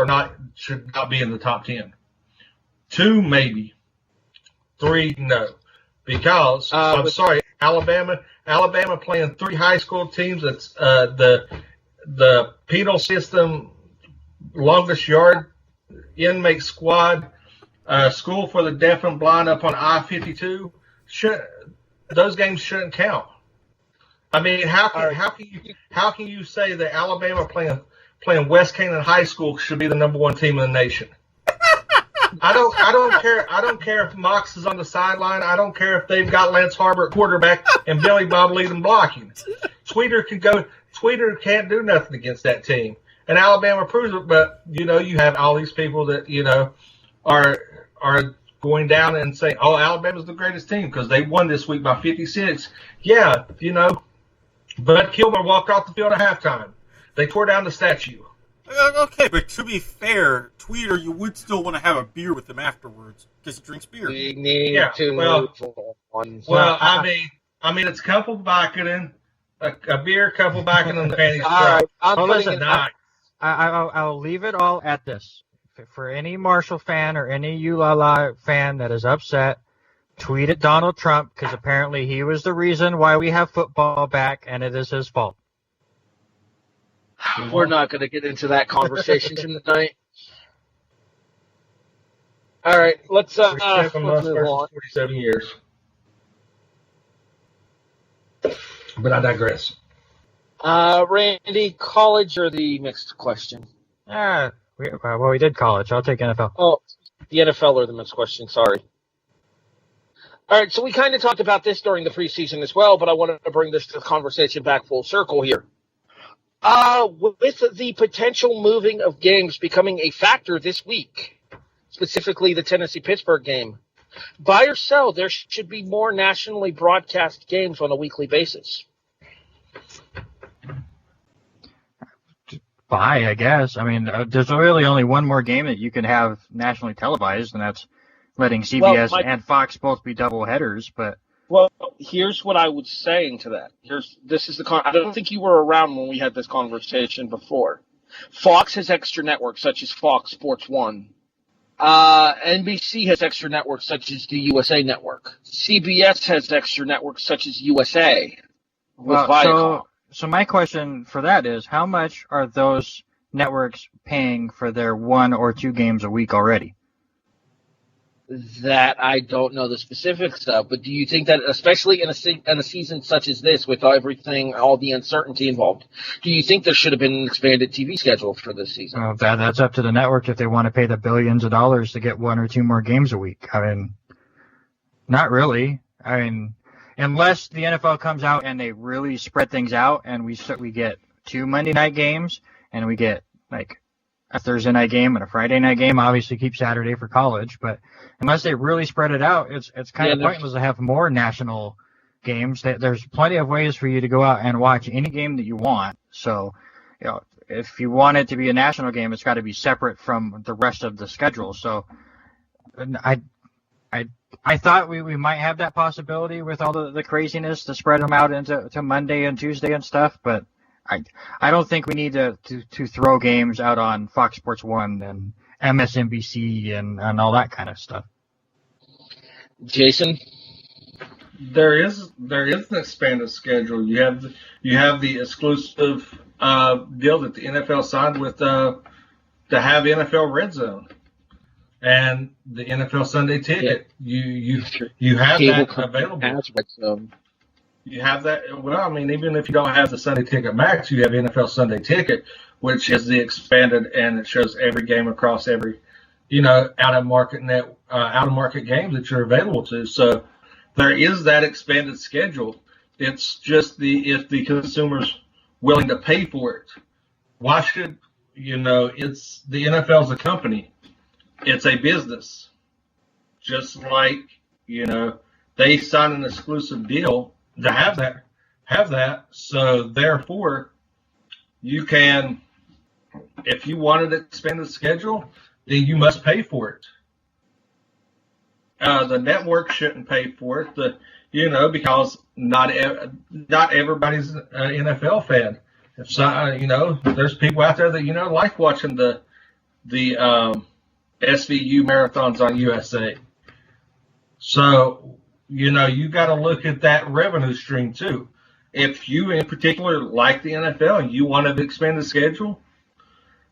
should not be in the top 10. 2 maybe, 3 no, because I'm sorry, Alabama playing 3 high school teams. That's the penal system, longest yard inmate squad, school for the deaf and blind up on I-52. Those games shouldn't count. I mean, how can you say that Alabama playing West Canaan High School should be the number 1 team in the nation? I don't care. I don't care if Mox is on the sideline. I don't care if they've got Lance Harbor at quarterback and Billy Bob leading blocking. Tweeter can't do nothing against that team, and Alabama proves it. But you have all these people that are going down and saying, "Oh, Alabama's the greatest team because they won this week by 56." Yeah, Bud Kilmer walked off the field at halftime. They tore down the statue. Okay, but to be fair, Tweeter, you would still want to have a beer with him afterwards because he drinks beer. We need to move on. Well, I mean, it's Kumpelbacken, a beer, Kumpelbacken, and the panties. All right, I'll leave it all at this. For any Marshall fan or any ULala fan that is upset, tweet at Donald Trump because apparently he was the reason why we have football back, and it is his fault. We're not going to get into that conversation tonight. All right, let's move on. 47 years. But I digress. Randy, college or the mixed question? We did college. I'll take NFL. Oh, the NFL or the mixed question, sorry. All right, so we kind of talked about this during the preseason as well, but I wanted to bring this to the conversation back full circle here. With the potential moving of games becoming a factor this week, specifically the Tennessee-Pittsburgh game, buy or sell, there should be more nationally broadcast games on a weekly basis. Buy, I guess. I mean, there's really only one more game that you can have nationally televised, and that's letting CBS and Fox both be double headers, but... Well, here's what I was saying to that. I don't think you were around when we had this conversation before. Fox has extra networks such as Fox Sports 1. NBC has extra networks such as the USA Network. CBS has extra networks such as USA with Viacom. So my question for that is, how much are those networks paying for their 1 or 2 games a week already. That I don't know the specifics of, but do you think that, especially in a season such as this, with everything, all the uncertainty involved, do you think there should have been an expanded TV schedule for this season? That's up to the network if they want to pay the billions of dollars to get 1 or 2 more games a week. I mean, not really. I mean, unless the NFL comes out and they really spread things out, and we get 2 Monday night games, and we get like a Thursday night game and a Friday night game. Obviously, keep Saturday for college, but unless they really spread it out, it's kind of pointless to have more national games. There's plenty of ways for you to go out and watch any game that you want. So, if you want it to be a national game, it's got to be separate from the rest of the schedule. So, I thought we might have that possibility with all the craziness to spread them out into Monday and Tuesday and stuff, but I don't think we need to throw games out on Fox Sports 1 and MSNBC and all that kind of stuff. Jason? There is an expanded schedule. You have the exclusive deal that the NFL signed with to have NFL Red Zone and the NFL Sunday Ticket. Yeah. You have Cable that available. Has Red Zone. You have that. Well, I mean, even if you don't have the Sunday Ticket Max, you have NFL Sunday Ticket, which is the expanded, and it shows every game across every, out of market games that you're available to. So there is that expanded schedule. It's just if the consumer's willing to pay for it. Why should it's the NFL's a company. It's a business. Just like they sign an exclusive deal to have that. So therefore, you can, if you wanted to expand the schedule, then you must pay for it. The network shouldn't pay for it, because not everybody's an NFL fan. If there's people out there that like watching the SVU marathons on USA. So you got to look at that revenue stream too. If you in particular like the NFL and you want to expand the schedule,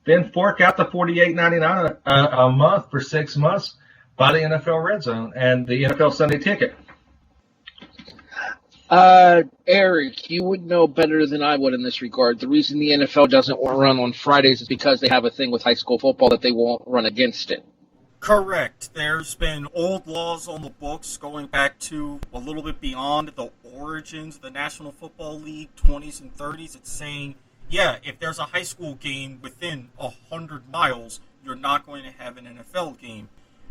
then fork out the $48.99 a month for 6 months. Buy the NFL Red Zone and the NFL Sunday Ticket. Eric, you would know better than I would in this regard. The reason the NFL doesn't run on Fridays is because they have a thing with high school football that they won't run against it. Correct. There's been old laws on the books going back to a little bit beyond the origins of the National Football League, 20s and 30s. It's saying, if there's a high school game within 100 miles, you're not going to have an NFL game.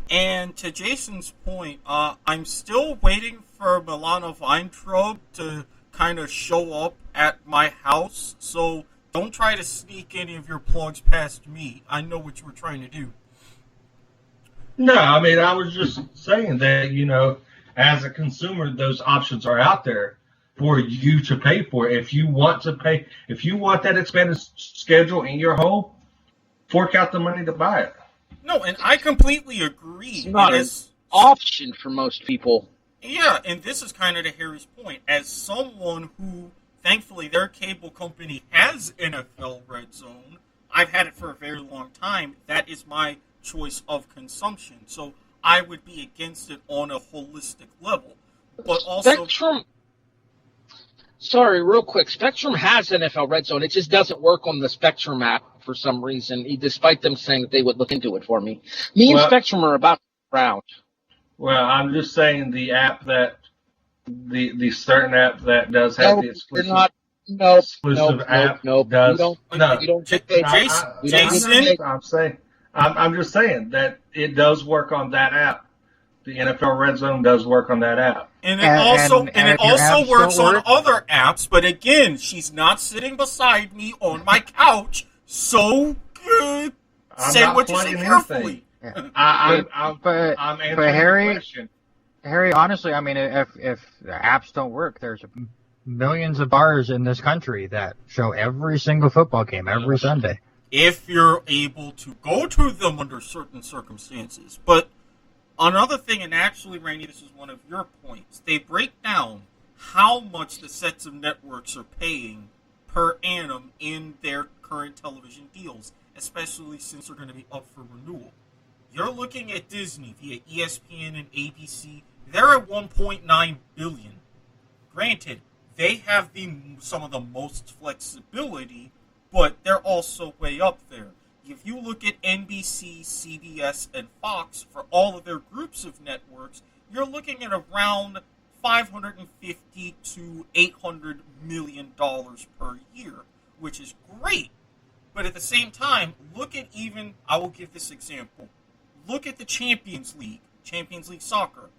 And to Jason's point, I'm still waiting for Milana Weintraub to kind of show up at my house. So don't try to sneak any of your plugs past me. I know what you were trying to do. No, I mean, I was just saying that, as a consumer, those options are out there for you to pay for. If you want that expanded schedule in your home, fork out the money to buy it. No, and I completely agree. It's not an option for most people. Yeah, and this is kind of to Harry's point. As someone who, thankfully, their cable company has NFL Red Zone, I've had it for a very long time. That is my choice of consumption. So I would be against it on a holistic level. But also... Spectrum... Sorry, real quick. Spectrum has NFL Red Zone. It just doesn't work on the Spectrum app for some reason, despite them saying that they would look into it for me. And Spectrum are about to round. Well, I'm just saying the app that the certain app that does have the exclusive app does. You don't get paid. I'm just saying that it does work on that app. The NFL Red Zone does work on that app. And it also works on other apps, but again, she's not sitting beside me on my couch, so say what you say carefully. I'm answering the question. Harry, honestly, I mean, if the apps don't work, there's millions of bars in this country that show every single football game every Sunday. If you're able to go to them under certain circumstances. But another thing, and actually, Randy, this is one of your points, they break down how much the sets of networks are paying per annum in their current television deals, especially since they're going to be up for renewal. You're looking at Disney via ESPN and ABC. They're at $1.9 billion. Granted, they have some of the most flexibility, but they're also way up there. If you look at NBC, CBS, and Fox for all of their groups of networks, you're looking at around $550 to $800 million per year, which is great. But at the same time, I will give this example. Look at the Champions League Soccer.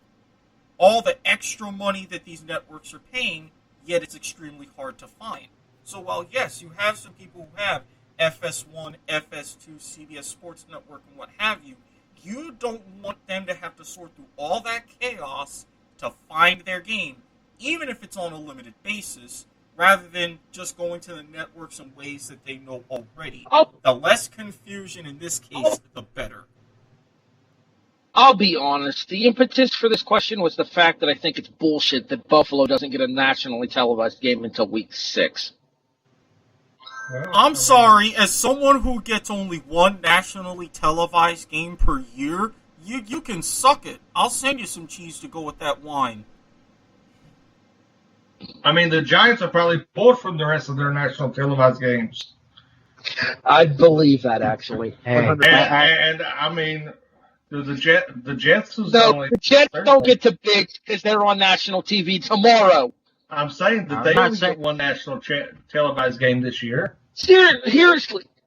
All the extra money that these networks are paying, yet it's extremely hard to find. So while, yes, you have some people who have FS1, FS2, CBS Sports Network, and what have you, you don't want them to have to sort through all that chaos to find their game, even if it's on a limited basis, rather than just going to the networks in ways that they know already. The less confusion in this case, the better. I'll be honest. The impetus for this question was the fact that I think it's bullshit that Buffalo doesn't get a nationally televised game until week 6. I'm sorry, as someone who gets only one nationally televised game per year, you can suck it. I'll send you some cheese to go with that wine. I mean, the Giants are probably pulled from the rest of their national televised games. I'd believe that, actually. And I mean, the Jets is only... the Jets don't get to big because they're on national TV tomorrow. I'm saying that they only get one national televised game this year.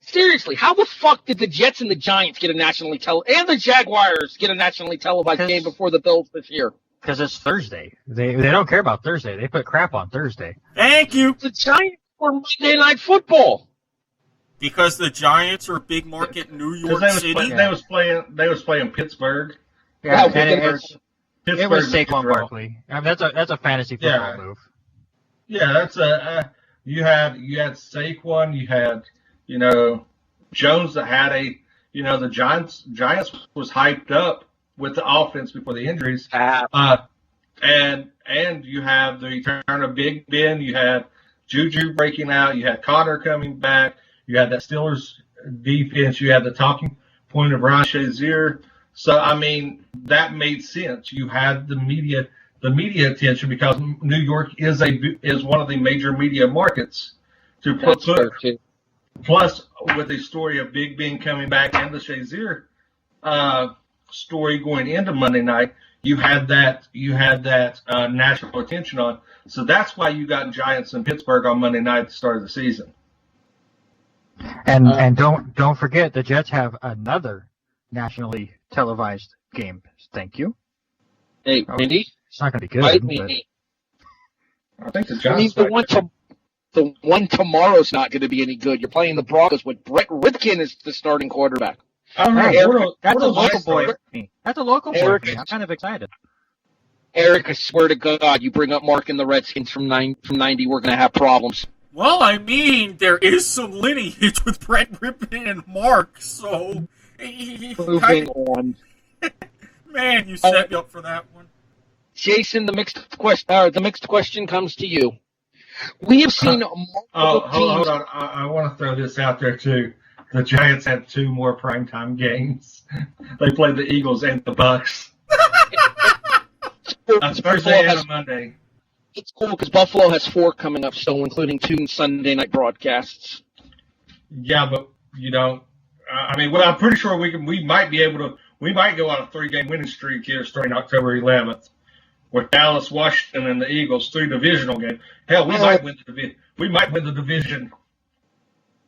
Seriously, how the fuck did the Jets and the Giants get a nationally and the Jaguars get a nationally televised game before the Bills this year? Because it's Thursday. They don't care about Thursday. They put crap on Thursday. Thank you. The Giants were Monday Night Football. Because the Giants are big market New York City. They was playing Pittsburgh. Yeah, and it was Saquon Barkley. I mean, that's a fantasy football move. Yeah, that's you had Saquon, you had Jones that had the Giants was hyped up with the offense before the injuries. And you have the return of Big Ben, you had Juju breaking out, you had Connor coming back, you had that Steelers defense, you had the talking point of Ron Shazier. So I mean that made sense. You had the media attention because New York is one of the major media markets to put. Plus, with the story of Big Ben coming back and the Shazier story going into Monday night, you had that national attention on. So that's why you got Giants in Pittsburgh on Monday night at the start of the season. And don't forget the Jets have another nationally televised game. Thank you. Hey, Randy. It's not going to be good. I think the Giants. The one tomorrow's not going to be any good. You're playing the Broncos with Brett Ripken as the starting quarterback. That's a local boy for me. I'm kind of excited. Eric, I swear to God, you bring up Mark and the Redskins from 90, we're going to have problems. Well, I mean, there is some lineage with Brett Ripken and Mark, so... Moving on. Man, you set me up for that one. Jason, the mixed question comes to you. We have seen multiple hold on. I want to throw this out there, too. The Giants have 2 more primetime games. They play the Eagles and the Bucks. Thursday and Monday. It's cool because Buffalo has 4 coming up still, including 2 Sunday night broadcasts. Yeah, but, I'm pretty sure we might go on a 3-game winning streak here starting October 11th. With Dallas, Washington, and the Eagles, 3 divisional games. Hell, we might win the division.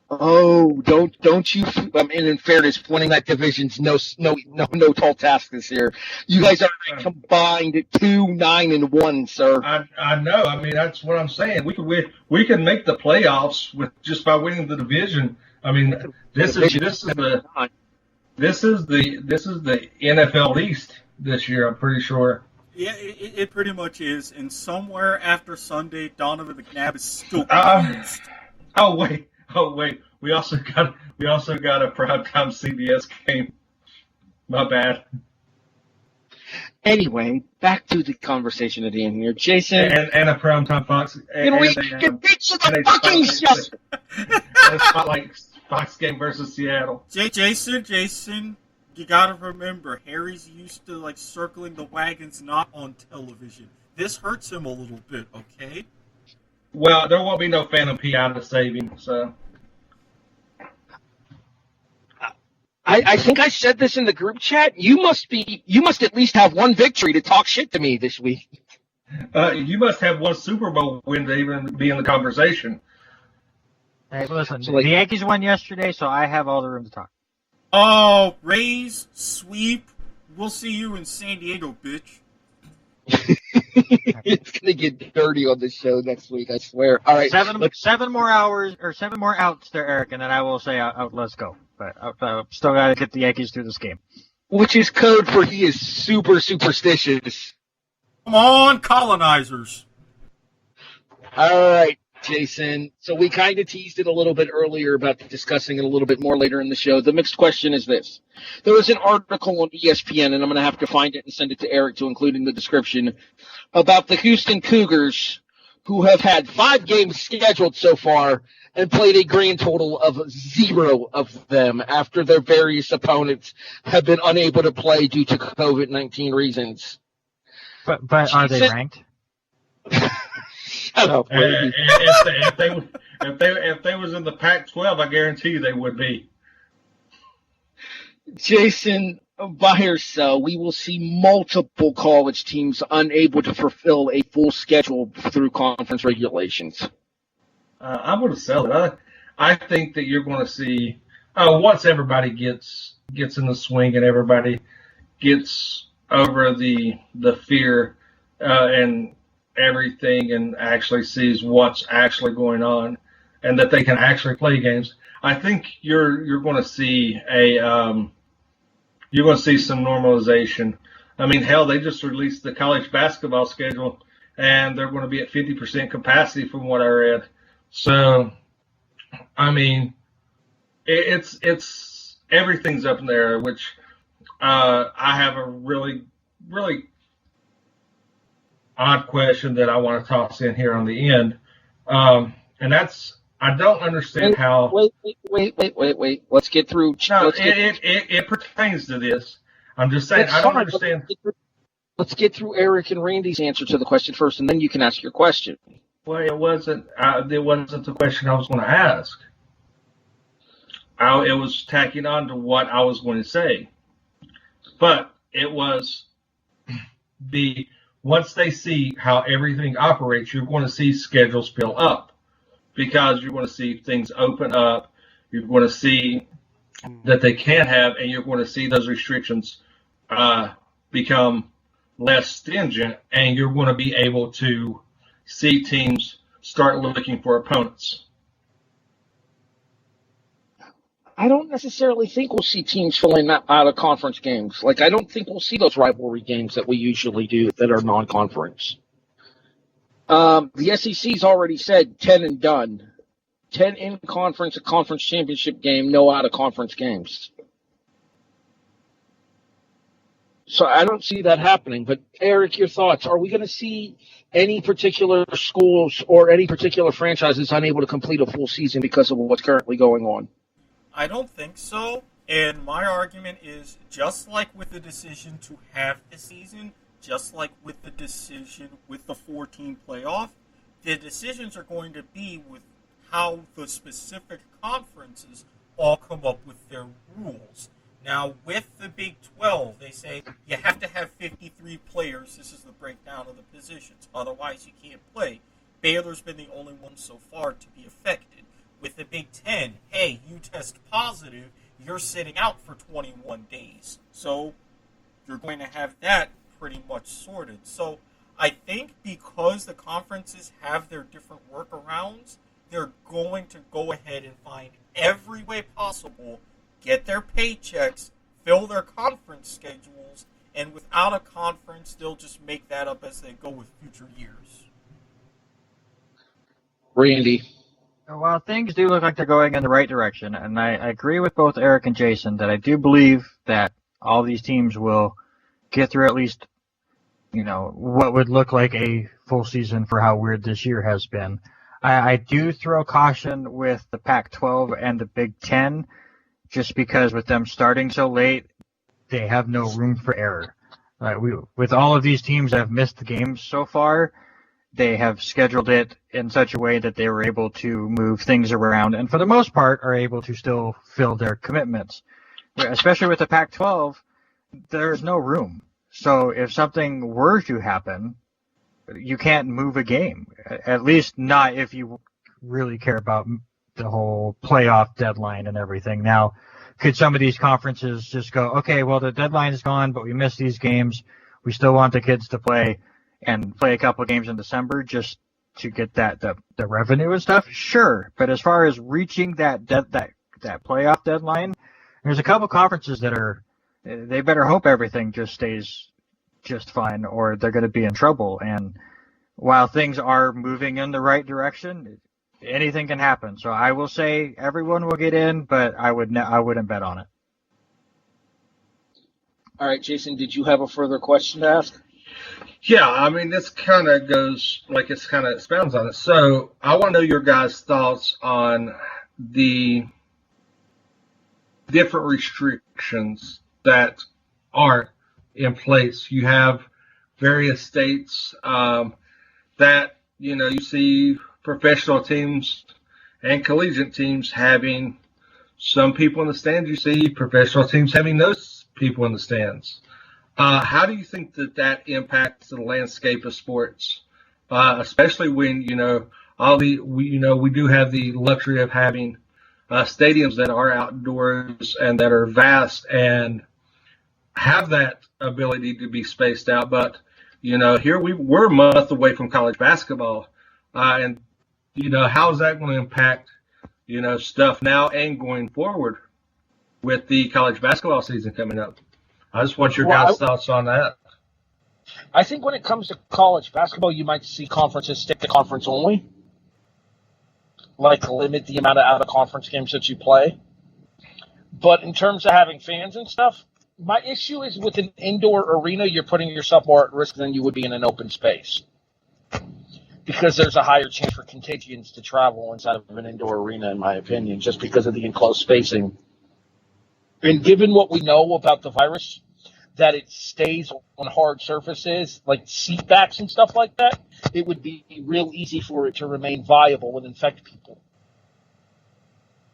Oh, don't you? I mean, in fairness, winning that division's no tall task this year. You guys are combined at 2-9-1, sir. I know. I mean, that's what I'm saying. We can make the playoffs with just by winning the division. I mean, this is the NFL East this year. I'm pretty sure. Yeah, it pretty much is. And somewhere after Sunday, Donovan McNabb is still confused. Oh wait. We also got a primetime CBS game. My bad. Anyway, back to the conversation at the end here. Jason. And a primetime Fox. And we get back to the fucking show. And a Spotlight Fox game versus Seattle. Jason, you gotta remember, Harry's used to, like, circling the wagons not on television. This hurts him a little bit, okay? Well, there won't be no Phantom PI to save him, so. I think I said this in the group chat. You must at least have one victory to talk shit to me this week. You must have one Super Bowl win to even be in the conversation. Hey, listen, the Yankees won yesterday, so I have all the room to talk. Oh, Rays, sweep. We'll see you in San Diego, bitch. It's gonna get dirty on this show next week, I swear. All right, seven more outs there, Eric, and then I will say let's go. But I've still got to get the Yankees through this game. Which is code for he is super superstitious. Come on, colonizers. All right, Jason. So we kind of teased it a little bit earlier about discussing it a little bit more later in the show. The mixed question is this. There was an article on ESPN, and I'm going to have to find it and send it to Eric to include in the description, about the Houston Cougars, who have had 5 games scheduled so far and played a grand total of 0 of them after their various opponents have been unable to play due to COVID-19 reasons. But are they ranked? Shut up, baby. If they was in the Pac-12, I guarantee you they would be. Jason, buy or sell, we will see multiple college teams unable to fulfill a full schedule through conference regulations. I'm going to sell it. I think that you're going to see once everybody gets in the swing and everybody gets over the fear and everything and actually sees what's actually going on and that they can actually play games. I think you're going to see some normalization. I mean, hell, they just released the college basketball schedule and they're going to be at 50% capacity from what I read. So, I mean, it's everything's up in the air, which I have a really, really odd question that I want to toss in here on the end. And that's, I don't understand how. Wait. Let's get through. No, it pertains to this. I'm just saying, I don't understand. Let's get through Erik and Randy's answer to the question first, and then you can ask your question. Well, it wasn't the question I was going to ask. It was tacking on to what I was going to say. But it was once they see how everything operates, you're going to see schedules fill up because you're going to see things open up. You're going to see that they can have, and you're going to see those restrictions become less stringent, and you're going to be able to see teams start looking for opponents. I don't necessarily think we'll see teams filling out of conference games. Like, I don't think we'll see those rivalry games that we usually do that are non-conference. The SEC's already said 10 and done. 10 in conference, a conference championship game, no out-of-conference games. So I don't see that happening. But, Erik, your thoughts. Are we going to see any particular schools or any particular franchises unable to complete a full season because of what's currently going on? I don't think so. And my argument is, just like with the decision to have the season, just like with the decision with the 4-team playoff, the decisions are going to be with how the specific conferences all come up with their rules. Now, with the Big 12, they say you have to have 53 players. This is the breakdown of the positions. Otherwise, you can't play. Baylor's been the only one so far to be affected. With the Big 10, hey, you test positive, you're sitting out for 21 days. So you're going to have that pretty much sorted. So I think because the conferences have their different workarounds, they're going to go ahead and find every way possible, get their paychecks, fill their conference schedules, and without a conference, they'll just make that up as they go with future years. Randy. Well, things do look like they're going in the right direction, and I agree with both Erik and Jason that I do believe that all these teams will get through at least what would look like a full season for how weird this year has been. I do throw caution with the Pac-12 and the Big Ten, just because with them starting so late, they have no room for error. With all of these teams that have missed the games so far, they have scheduled it in such a way that they were able to move things around and for the most part are able to still fill their commitments. Especially with the Pac-12, there's no room. So if something were to happen, you can't move a game. At least not if you really care about the whole playoff deadline and everything. Now, could some of these conferences just go, okay, well, the deadline is gone, but we missed these games. We still want the kids to play and play a couple of games in December just to get the revenue and stuff? Sure. But as far as reaching that playoff deadline, there's a couple conferences that they better hope everything just stays just fine or they're going to be in trouble. And while things are moving in the right direction, anything can happen. So I will say everyone will get in, but I wouldn't bet on it. All right, Jason, did you have a further question to ask? Yeah, I mean, this kind of goes, like it's kind of expounds on it. So I want to know your guys' thoughts on the different restrictions that are in place. You have various states that, you see professional teams and collegiate teams having some people in the stands. You see professional teams having those people in the stands. How do you think that impacts the landscape of sports, especially when we do have the luxury of having stadiums that are outdoors and that are vast and have that ability to be spaced out? But here we're a month away from college basketball, and how is that going to impact stuff now and going forward with the college basketball season coming up? I just want your guys' thoughts on that. I think when it comes to college basketball, you might see conferences stick to conference only, like limit the amount of out-of-conference games that you play. But in terms of having fans and stuff, my issue is with an indoor arena, you're putting yourself more at risk than you would be in an open space, because there's a higher chance for contagions to travel inside of an indoor arena, in my opinion, just because of the enclosed spacing. And given what we know about the virus, that it stays on hard surfaces, like seat backs and stuff like that, it would be real easy for it to remain viable and infect people.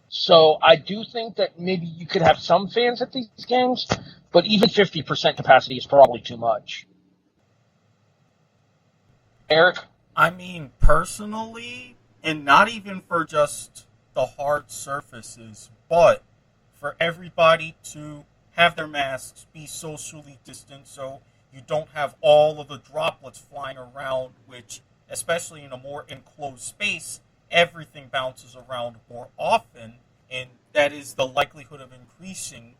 So I do think that maybe you could have some fans at these games, but even 50% capacity is probably too much. Eric? I mean, personally, and not even for just the hard surfaces, but for everybody to have their masks, be socially distant so you don't have all of the droplets flying around, which, especially in a more enclosed space, everything bounces around more often, and that is the likelihood of increasing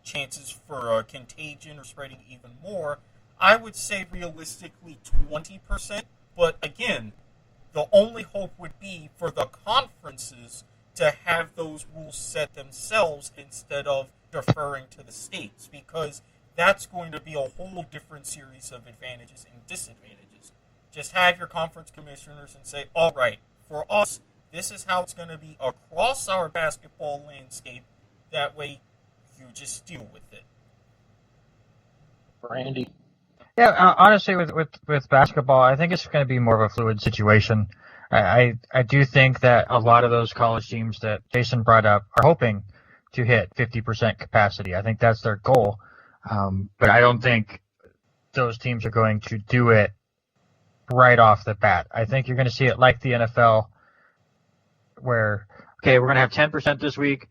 chances for a contagion or spreading even more. I would say realistically 20%, but again, the only hope would be for the conferences to have those rules set themselves instead of deferring to the states, because that's going to be a whole different series of advantages and disadvantages. Just have your conference commissioners and say, all right, for us, this is how it's going to be across our basketball landscape. That way, you just deal with it. Randy? Yeah, honestly, with basketball, I think it's going to be more of a fluid situation. I do think that a lot of those college teams that Jason brought up are hoping to hit 50% capacity. I think that's their goal. But I don't think those teams are going to do it right off the bat. I think you're going to see it like the NFL where, okay, we're going to have 10% this week.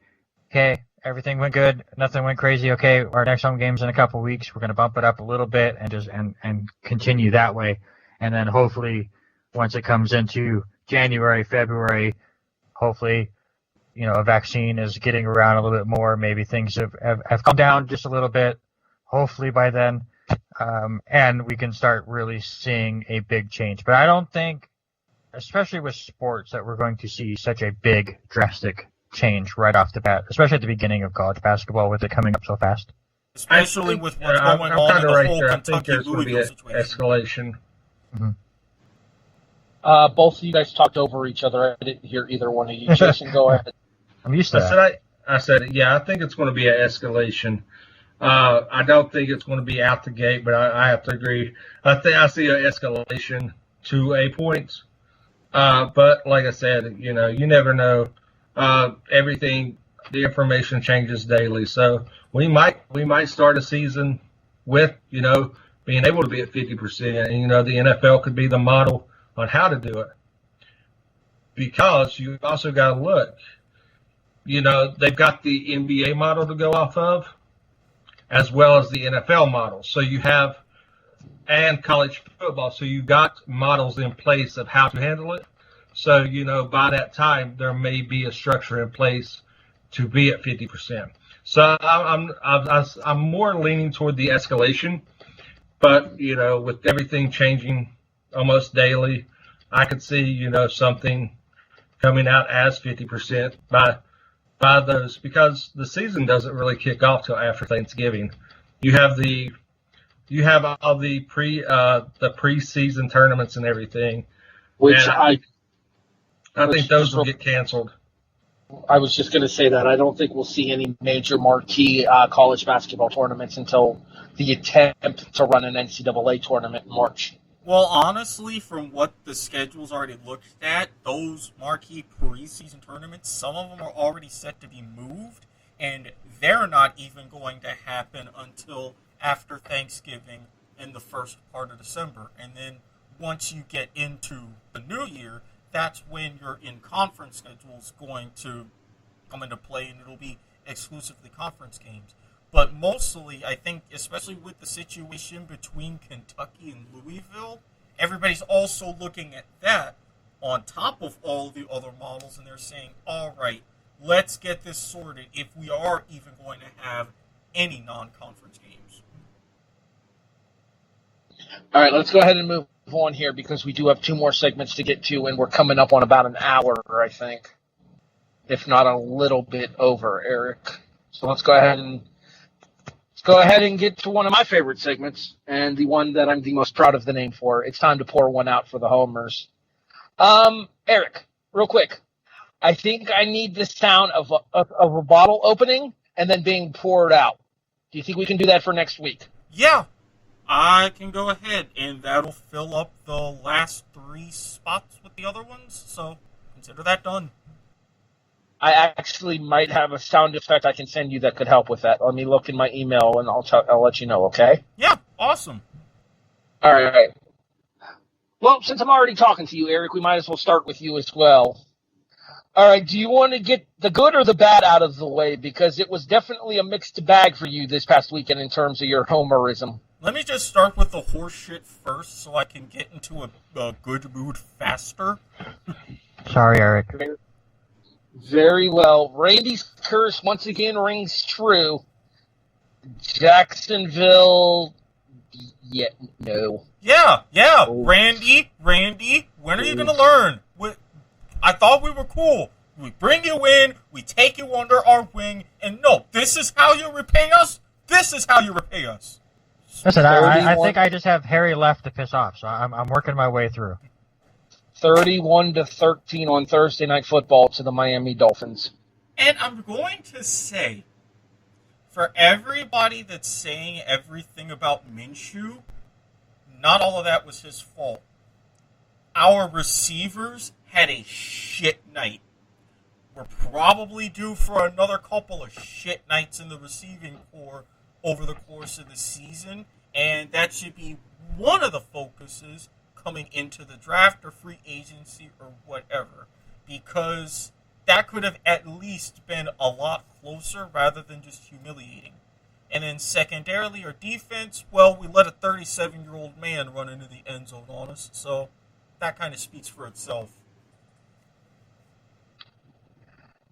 Okay, everything went good. Nothing went crazy. Okay, our next home game's in a couple weeks. We're going to bump it up a little bit and just and continue that way. And then hopefully once it comes into January, February, hopefully, a vaccine is getting around a little bit more. Maybe things have come down just a little bit, hopefully by then, and we can start really seeing a big change. But I don't think, especially with sports, that we're going to see such a big, drastic change right off the bat, especially at the beginning of college basketball with it coming up so fast. especially with what's going I'm on kind in of the right whole there. I think Kentucky there's going to be Louisville an situation. escalation. Both of you guys talked over each other. I didn't hear either one of you. Jason, go ahead. I'm used to that. I said, yeah, I think it's going to be an escalation. I don't think it's going to be out the gate, but I have to agree. I see an escalation to a point. But like I said, you never know. The information changes daily. So we might start a season with, being able to be at 50%. And, the NFL could be the model on how to do it. Because you also got to look, they've got the NBA model to go off of, as well as the NFL model. So you have, and college football. So you've got models in place of how to handle it. So, by that time, there may be a structure in place to be at 50%. So I'm more leaning toward the escalation. But, with everything changing almost daily, I could see, something coming out as 50% by those, because the season doesn't really kick off till after Thanksgiving. You have all the preseason tournaments and everything, Which and I think those will get canceled. I was just going to say that I don't think we'll see any major marquee college basketball tournaments until the attempt to run an NCAA tournament in March. Well, honestly, from what the schedule's already looked at, those marquee preseason tournaments, some of them are already set to be moved, and they're not even going to happen until after Thanksgiving in the first part of December. And then once you get into the new year, that's when your in-conference schedule is going to come into play, and it'll be exclusively conference games. But mostly, I think, especially with the situation between Kentucky and Louisville, everybody's also looking at that on top of all the other models, and they're saying, all right, let's get this sorted if we are even going to have any non-conference games. All right, let's go ahead and move on here because we do have two more segments to get to, and we're coming up on about an hour, I think, if not a little bit over, Eric. So let's go ahead and get to one of my favorite segments, and the one that I'm the most proud of the name for. It's time to pour one out for the homers. Eric, real quick, I think I need the sound of a bottle opening and then being poured out. Do you think we can do that for next week? Yeah, I can go ahead, and that'll fill up the last 3 spots with the other ones, so consider that done. I actually might have a sound effect I can send you that could help with that. Let me look in my email, and I'll let you know, okay? Yeah, awesome. All right. Well, since I'm already talking to you, Eric, we might as well start with you as well. All right, do you want to get the good or the bad out of the way? Because it was definitely a mixed bag for you this past weekend in terms of your homerism. Let me just start with the horse shit first so I can get into a good mood faster. Sorry, Eric. Very well. Randy's curse once again rings true. Jacksonville, no. Yeah. Oh. Randy, when are you going to learn? I thought we were cool. We bring you in, we take you under our wing, and no, this is how you repay us? This is how you repay us. Listen, I think I just have Harry left to piss off, so I'm working my way through. 31-13 on Thursday Night Football to the Miami Dolphins. And I'm going to say, for everybody that's saying everything about Minshew, not all of that was his fault. Our receivers had a shit night. We're probably due for another couple of shit nights in the receiving corps over the course of the season, and that should be one of the focuses coming into the draft or free agency or whatever, because that could have at least been a lot closer rather than just humiliating. And then secondarily, our defense, well, we let a 37-year-old man run into the end zone on us, so that kind of speaks for itself.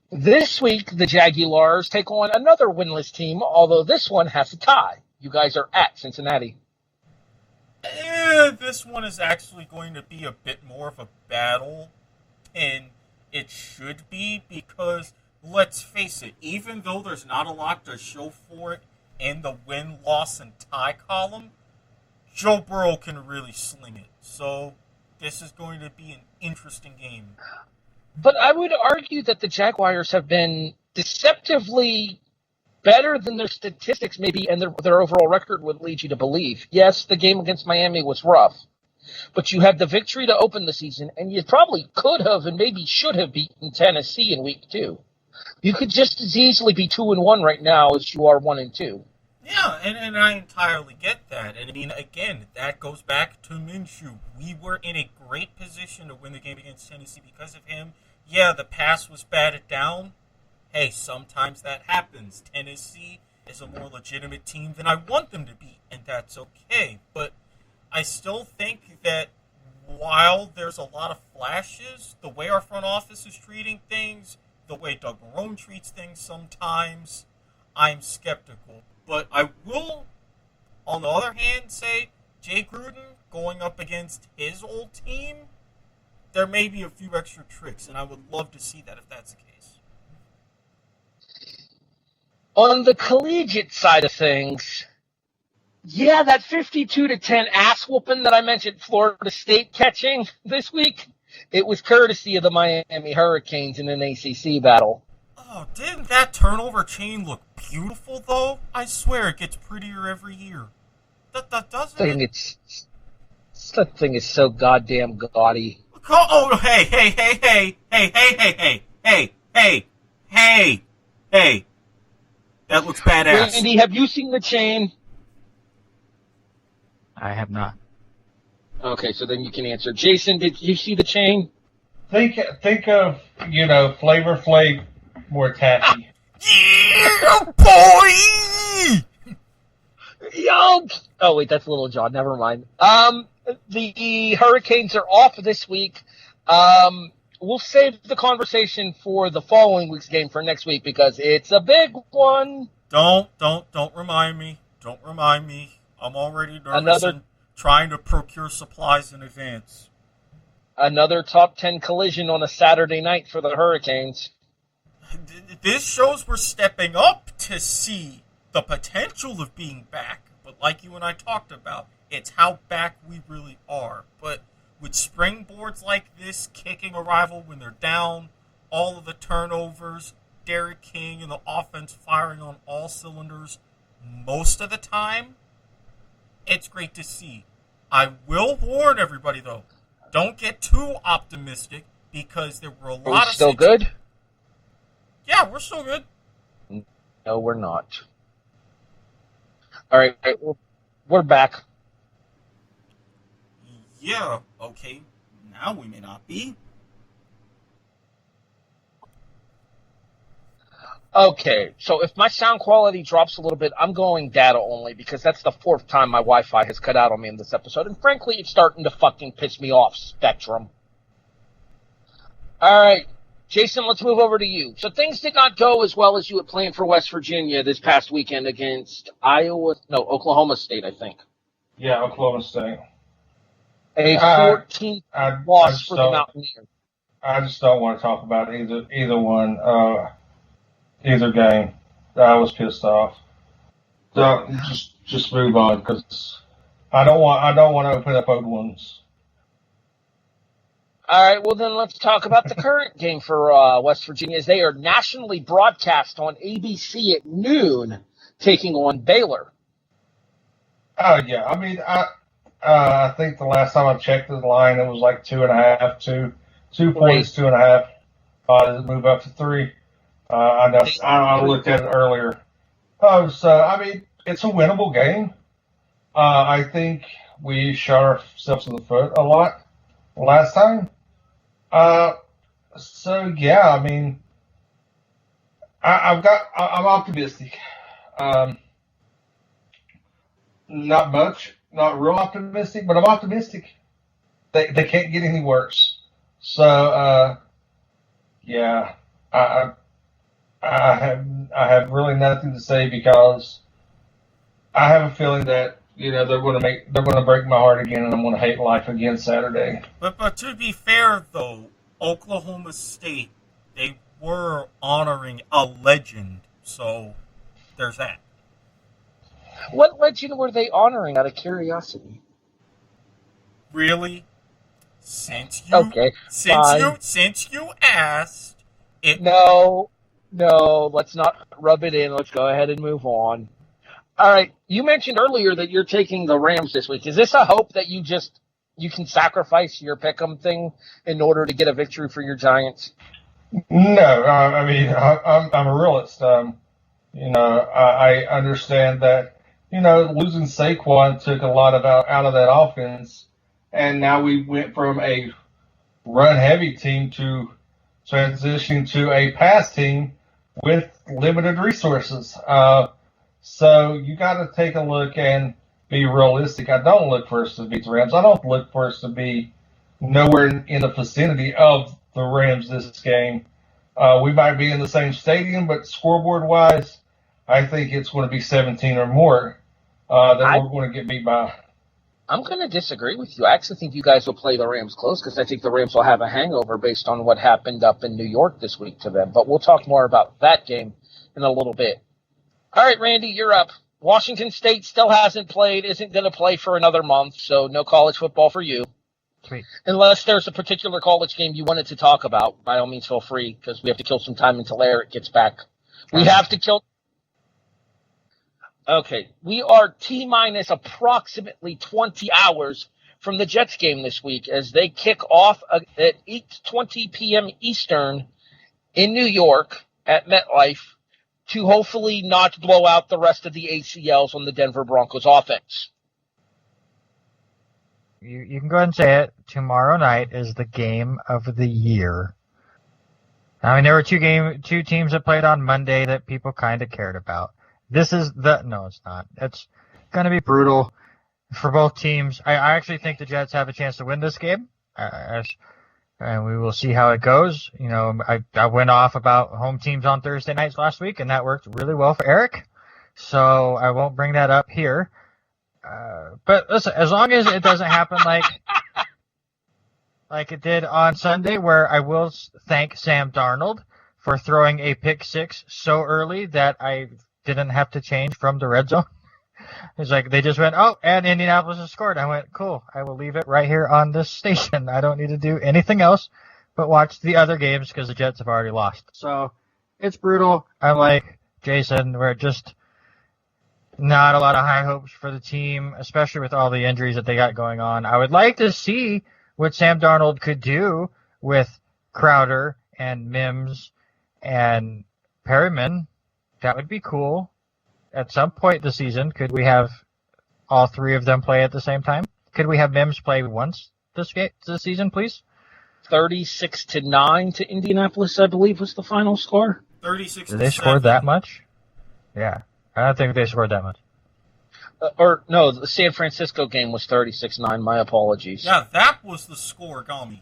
This week, the Jaguars take on another winless team, although this one has a tie. You guys are at Cincinnati. This one is actually going to be a bit more of a battle than it should be, because let's face it, even though there's not a lot to show for it, in the win, loss, and tie column, Joe Burrow can really sling it. So this is going to be an interesting game. But I would argue that the Jaguars have been deceptively better than their statistics maybe and their overall record would lead you to believe. Yes, the game against Miami was rough, but you had the victory to open the season, and you probably could have and maybe should have beaten Tennessee in week 2. You could just as easily be 2-1 right now as you are 1-2. Yeah, and I entirely get that. And I mean, again, that goes back to Minshew. We were in a great position to win the game against Tennessee because of him. Yeah, the pass was batted down. Hey, sometimes that happens. Tennessee is a more legitimate team than I want them to be, and that's okay. But I still think that while there's a lot of flashes, the way our front office is treating things, the way Doug Marrone treats things sometimes, I'm skeptical. But I will, on the other hand, say Jay Gruden going up against his old team, there may be a few extra tricks, and I would love to see that if that's the case. On the collegiate side of things, yeah, that 52-10 ass whooping that I mentioned Florida State catching this week, it was courtesy of the Miami Hurricanes in an ACC battle. Oh, didn't that turnover chain look beautiful, though? I swear it gets prettier every year. That doesn't it? That thing is so goddamn gaudy. Oh, hey. That looks badass. Randy, have you seen the chain? I have not. Okay, so then you can answer. Jason, did you see the chain? Think of, Flavor Flav more tacky. Yeah, boy! Yo! Oh, wait, that's Little John. Never mind. The Hurricanes are off this week. We'll save the conversation for the following week's game for next week because it's a big one. Don't remind me. Don't remind me. I'm already nervous and trying to procure supplies in advance. Another top 10 collision on a Saturday night for the Hurricanes. This shows we're stepping up to see the potential of being back. But like you and I talked about, it's how back we really are. But with springboards like this, kicking a rival when they're down, all of the turnovers, Derek King and the offense firing on all cylinders most of the time, it's great to see. I will warn everybody, though, don't get too optimistic because there were a lot of... Still good? Yeah, we're still good. No, we're not. All right, we're back. Yeah, okay. Now we may not be. Okay, so if my sound quality drops a little bit, I'm going data only because that's the 4th time my Wi-Fi has cut out on me in this episode. And frankly, it's starting to fucking piss me off, Spectrum. All right, Jason, let's move over to you. So things did not go as well as you had planned for West Virginia this past weekend against Oklahoma State, I think. Yeah, Oklahoma State. A 14th loss for the Mountaineers. I just don't want to talk about either one. Either game. I was pissed off. Just move on because I don't want to open up old wounds. All right, well then let's talk about the current game for West Virginia. As they are nationally broadcast on ABC at noon, taking on Baylor. Oh yeah, I mean I think the last time I checked the line it was like 2.5, 2 points, 2.5. Does it move up to 3? I know. I looked at it earlier. So I mean, it's a winnable game. I think we shot ourselves in the foot a lot last time. So yeah, I mean, I'm optimistic. Not much, not real optimistic, but I'm optimistic. They can't get any worse. So yeah, I have really nothing to say because I have a feeling that they're going to break my heart again, and I'm going to hate life again Saturday. But to be fair though, Oklahoma State, they were honoring a legend, so there's that. What legend were they honoring out of curiosity? Really? Since you Okay, fine. since you asked, it No, let's not rub it in. Let's go ahead and move on. All right, you mentioned earlier that you're taking the Rams this week. Is this a hope that you can sacrifice your pick'em thing in order to get a victory for your Giants? No, I mean, I'm a realist. I understand that, losing Saquon took a lot out of that offense, and now we went from a run-heavy team to transitioning to a pass team with limited resources. So you got to take a look and be realistic. I don't look for us to beat the Rams. I don't look for us to be nowhere in the vicinity of the Rams this game. We might be in the same stadium, but scoreboard-wise, I think it's going to be 17 or more that we're going to get beat by. I'm going to disagree with you. I actually think you guys will play the Rams close because I think the Rams will have a hangover based on what happened up in New York this week to them. But we'll talk more about that game in a little bit. All right, Randy, you're up. Washington State still hasn't played, isn't going to play for another month, so no college football for you. Sweet. Unless there's a particular college game you wanted to talk about, by all means feel free, because we have to kill some time until Erik gets back. We have to kill... Okay, we are T-minus approximately 20 hours from the Jets game this week as they kick off at 8:20 p.m. Eastern in New York at MetLife to hopefully not blow out the rest of the ACLs on the Denver Broncos offense. You can go ahead and say it. Tomorrow night is the game of the year. I mean, there were two teams that played on Monday that people kind of cared about. This is no, it's not. It's going to be brutal for both teams. I actually think the Jets have a chance to win this game, and we will see how it goes. I went off about home teams on Thursday nights last week, and that worked really well for Erik. So I won't bring that up here. But listen, as long as it doesn't happen like it did on Sunday, where I will thank Sam Darnold for throwing a pick six so early that I didn't have to change from the red zone. It's like they just went, oh, and Indianapolis has scored. I went, cool. I will leave it right here on this station. I don't need to do anything else but watch the other games because the Jets have already lost. So it's brutal. I'm like Jason, we're just not a lot of high hopes for the team, especially with all the injuries that they got going on. I would like to see what Sam Darnold could do with Crowder and Mims and Perryman. That would be cool. At some point this season, could we have all three of them play at the same time? Could we have Mims play once this season, please? 36-9 to Indianapolis, I believe, was the final score. 36. Did they score that much? Yeah, I don't think they scored that much. No, the San Francisco game was 36-9. My apologies. Yeah, that was the score, Gami.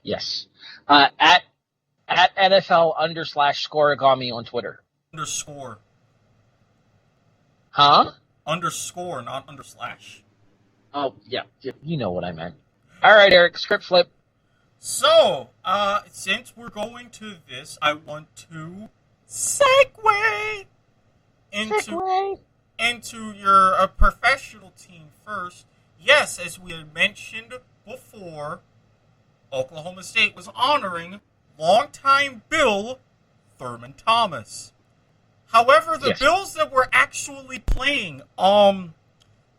Yes. At NFL_scoreagami on Twitter. Underscore. Huh? Underscore, not underslash. Oh, yeah. You know what I meant. All right, Erik, script flip. So, since we're going to this, I want to segue into your professional team first. Yes, as we had mentioned before, Oklahoma State was honoring longtime Bill Thurman Thomas. However, the Bills that were actually playing,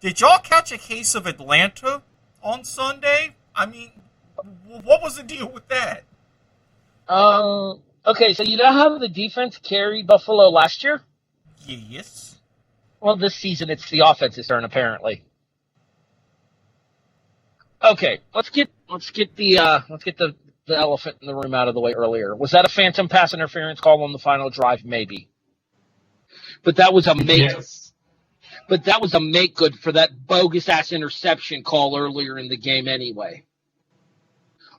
did y'all catch a case of Atlanta on Sunday? I mean, what was the deal with that? Okay, so you know how the defense carried Buffalo last year? Yes. Well, this season it's the offense's turn, apparently. Okay, let's get the elephant in the room out of the way earlier. Was that a phantom pass interference call on the final drive? Maybe. But that was a make. Yes. But that was a make good for that bogus ass interception call earlier in the game anyway.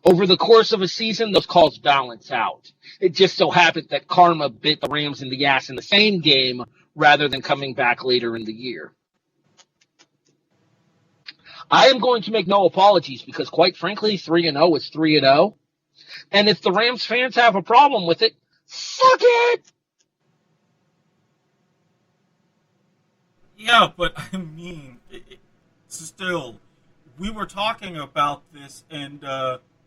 Over the course of a season, those calls balance out. It just so happened that karma bit the Rams in the ass in the same game rather than coming back later in the year. I am going to make no apologies because, quite frankly, 3-0 is 3-0. And if the Rams fans have a problem with it, suck it! Yeah, but I mean, still, we were talking about this, and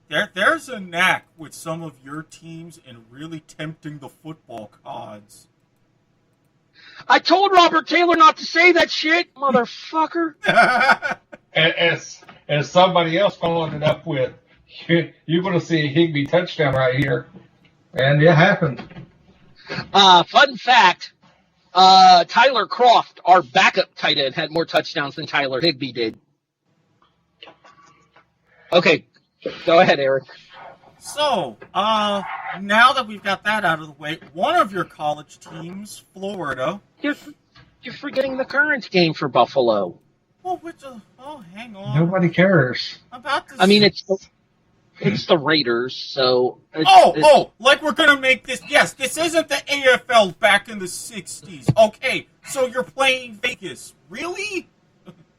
there's a knack with some of your teams in really tempting the football gods. I told Robert Taylor not to say that shit, motherfucker. As somebody else followed it up with, you're going to see a Higbee touchdown right here. And it happened. Fun fact, Tyler Croft, our backup tight end, had more touchdowns than Tyler Higbee did. Okay, go ahead, Eric. So, now that we've got that out of the way, one of your college teams, Florida. You're forgetting the current game for Buffalo. Well, hang on. Nobody cares. About this. I mean, it's the Raiders, so... like we're going to make this... Yes, this isn't the AFL back in the 60s. Okay, so you're playing Vegas. Really?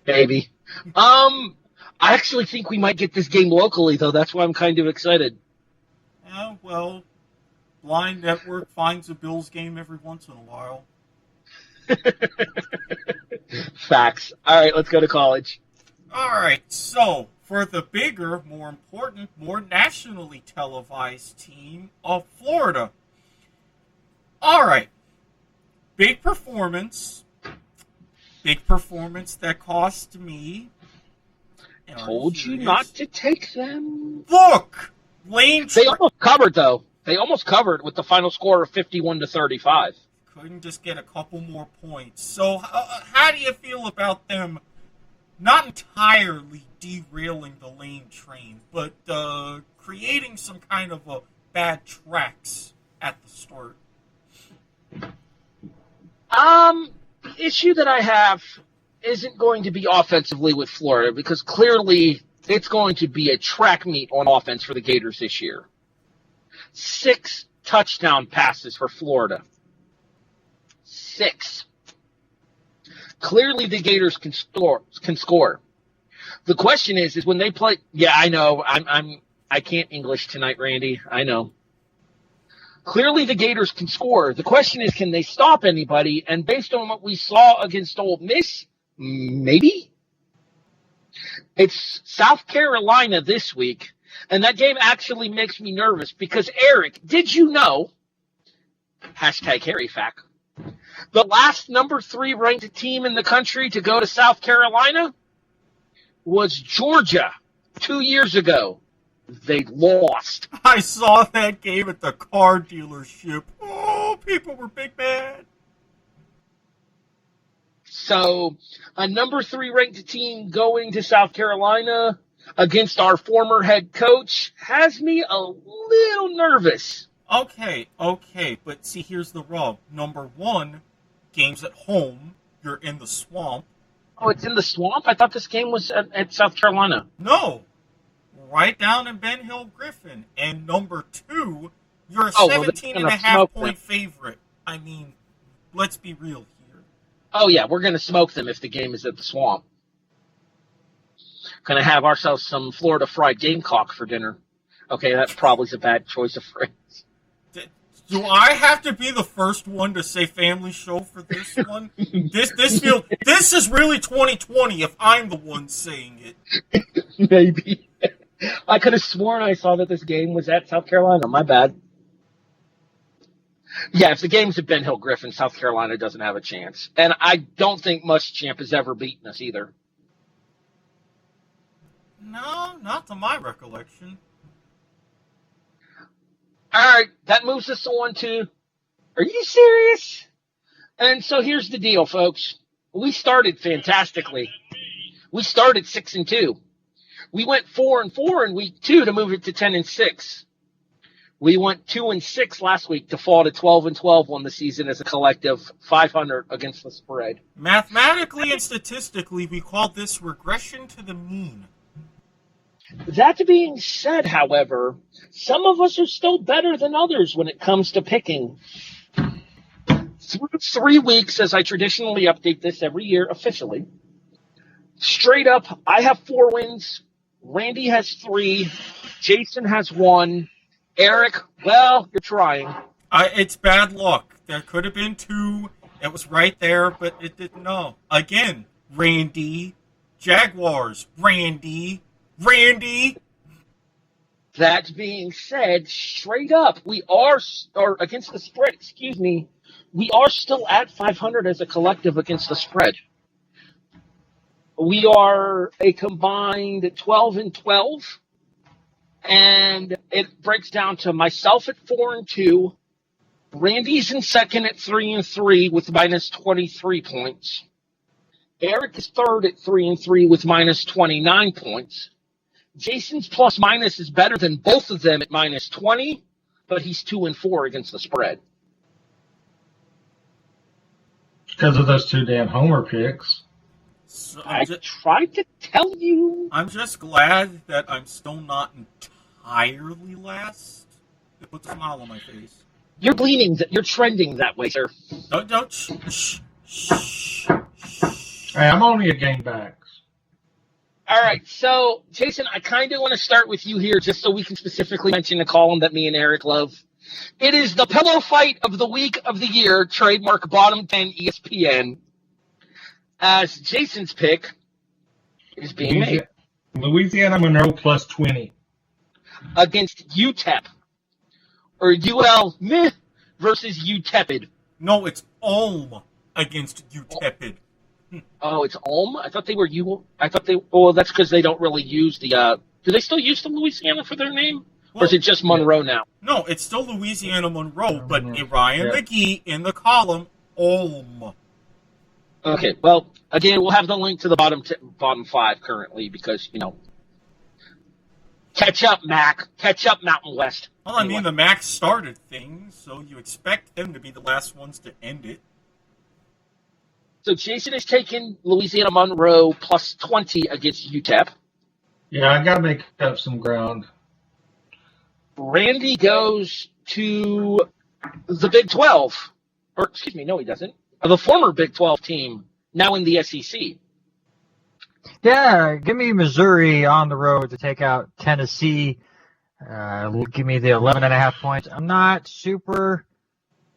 Maybe. I actually think we might get this game locally, though. That's why I'm kind of excited. Yeah, well, Blind Network finds a Bills game every once in a while. Facts. All right, let's go to college. All right, so for the bigger, more important, more nationally televised team of Florida. All right, big performance that cost me. Told you not to take them. Look, Lane. They almost covered, though. They almost covered with the final score of 51-35. Couldn't just get a couple more points. So, how do you feel about them not entirely derailing the Lane train, but creating some kind of a bad tracks at the start? The issue that I have isn't going to be offensively with Florida, because clearly it's going to be a track meet on offense for the Gators this year. 6 touchdown passes for Florida. 6. Clearly the Gators can score. The question is when they play. Yeah, I know. I can't English tonight, Randy. I know. Clearly the Gators can score. The question is, can they stop anybody? And based on what we saw against Ole Miss, maybe. It's South Carolina this week, and that game actually makes me nervous because, Eric, did you know, #HarryFact, the last number 3 ranked team in the country to go to South Carolina was Georgia 2 years ago. They lost. I saw that game at the car dealership. Oh, people were big mad. So, a number 3 ranked team going to South Carolina against our former head coach has me a little nervous. Okay, but see, here's the rub. Number 1, game's at home. You're in the swamp. Oh, it's in the swamp? I thought this game was at South Carolina. No. Right down in Ben Hill Griffin. And number 2, you're a 17.5 point favorite. I mean, let's be real here. Oh, yeah, we're going to smoke them if the game is at the swamp. Going to have ourselves some Florida fried gamecock for dinner. Okay, that probably is a bad choice of phrase. Do I have to be the first one to say family show for this one? This is really 2020 if I'm the one saying it. Maybe. I could have sworn I saw that this game was at South Carolina. My bad. Yeah, if the game's at Ben Hill Griffin, South Carolina doesn't have a chance. And I don't think Muschamp has ever beaten us either. No, not to my recollection. All right, that moves us on to, are you serious? And so here's the deal, folks. We started fantastically. We started 6-2. We went 4-4 in week 2 to move it to 10-6. We went 2-6 last week to fall to 12-12 on the season as a collective, 500 against the spread. Mathematically and statistically, we call this regression to the mean. That being said, however, some of us are still better than others when it comes to picking. Through 3 weeks, as I traditionally update this every year officially, straight up, I have 4 wins. Randy has 3. Jason has 1. Eric, well, you're trying. It's bad luck. There could have been 2. It was right there, but it didn't know. Again, Randy, Jaguars, Randy. That being said, straight up, we are, or against the spread, excuse me, we are still at 500 as a collective against the spread. We are a combined 12-12, and it breaks down to myself at 4-2, Randy's in second at 3-3 with minus 23 points. Erik is third at 3-3 with minus 29 points. Jason's plus minus is better than both of them at minus 20, but he's 2-4 against the spread. Because of those two damn homer picks. So I tried to tell you. I'm just glad that I'm still not entirely last. It puts a smile on my face. You're trending that way, sir. Don't shh. Hey, I'm only a game back. All right, so, Jason, I kind of want to start with you here just so we can specifically mention a column that me and Erik love. It is the pillow fight of the week of the year, trademark bottom 10 ESPN, as Jason's pick is being made. Louisiana Monroe plus 20. Against UTEP. Or UL meh versus UTEPid. No, it's Ulm against UTEPid. Oh, it's Ulm? I thought they were well, that's because they don't really use the, do they still use the Louisiana for their name? Or is it just Monroe now? No, it's still Louisiana Monroe, but Ryan McGee in the column, Ulm. Okay, well, again, we'll have the link to the bottom five currently because, catch up, Mac. Catch up, Mountain West. Well, anyway. I mean, the MAC started things, so you expect them to be the last ones to end it. So Jason has taken Louisiana Monroe plus 20 against UTEP. Yeah, I got to make up some ground. Randy goes to the Big 12. Or, excuse me, no, he doesn't. The former Big 12 team, now in the SEC. Yeah, give me Missouri on the road to take out Tennessee. Give me the 11.5 points. I'm not super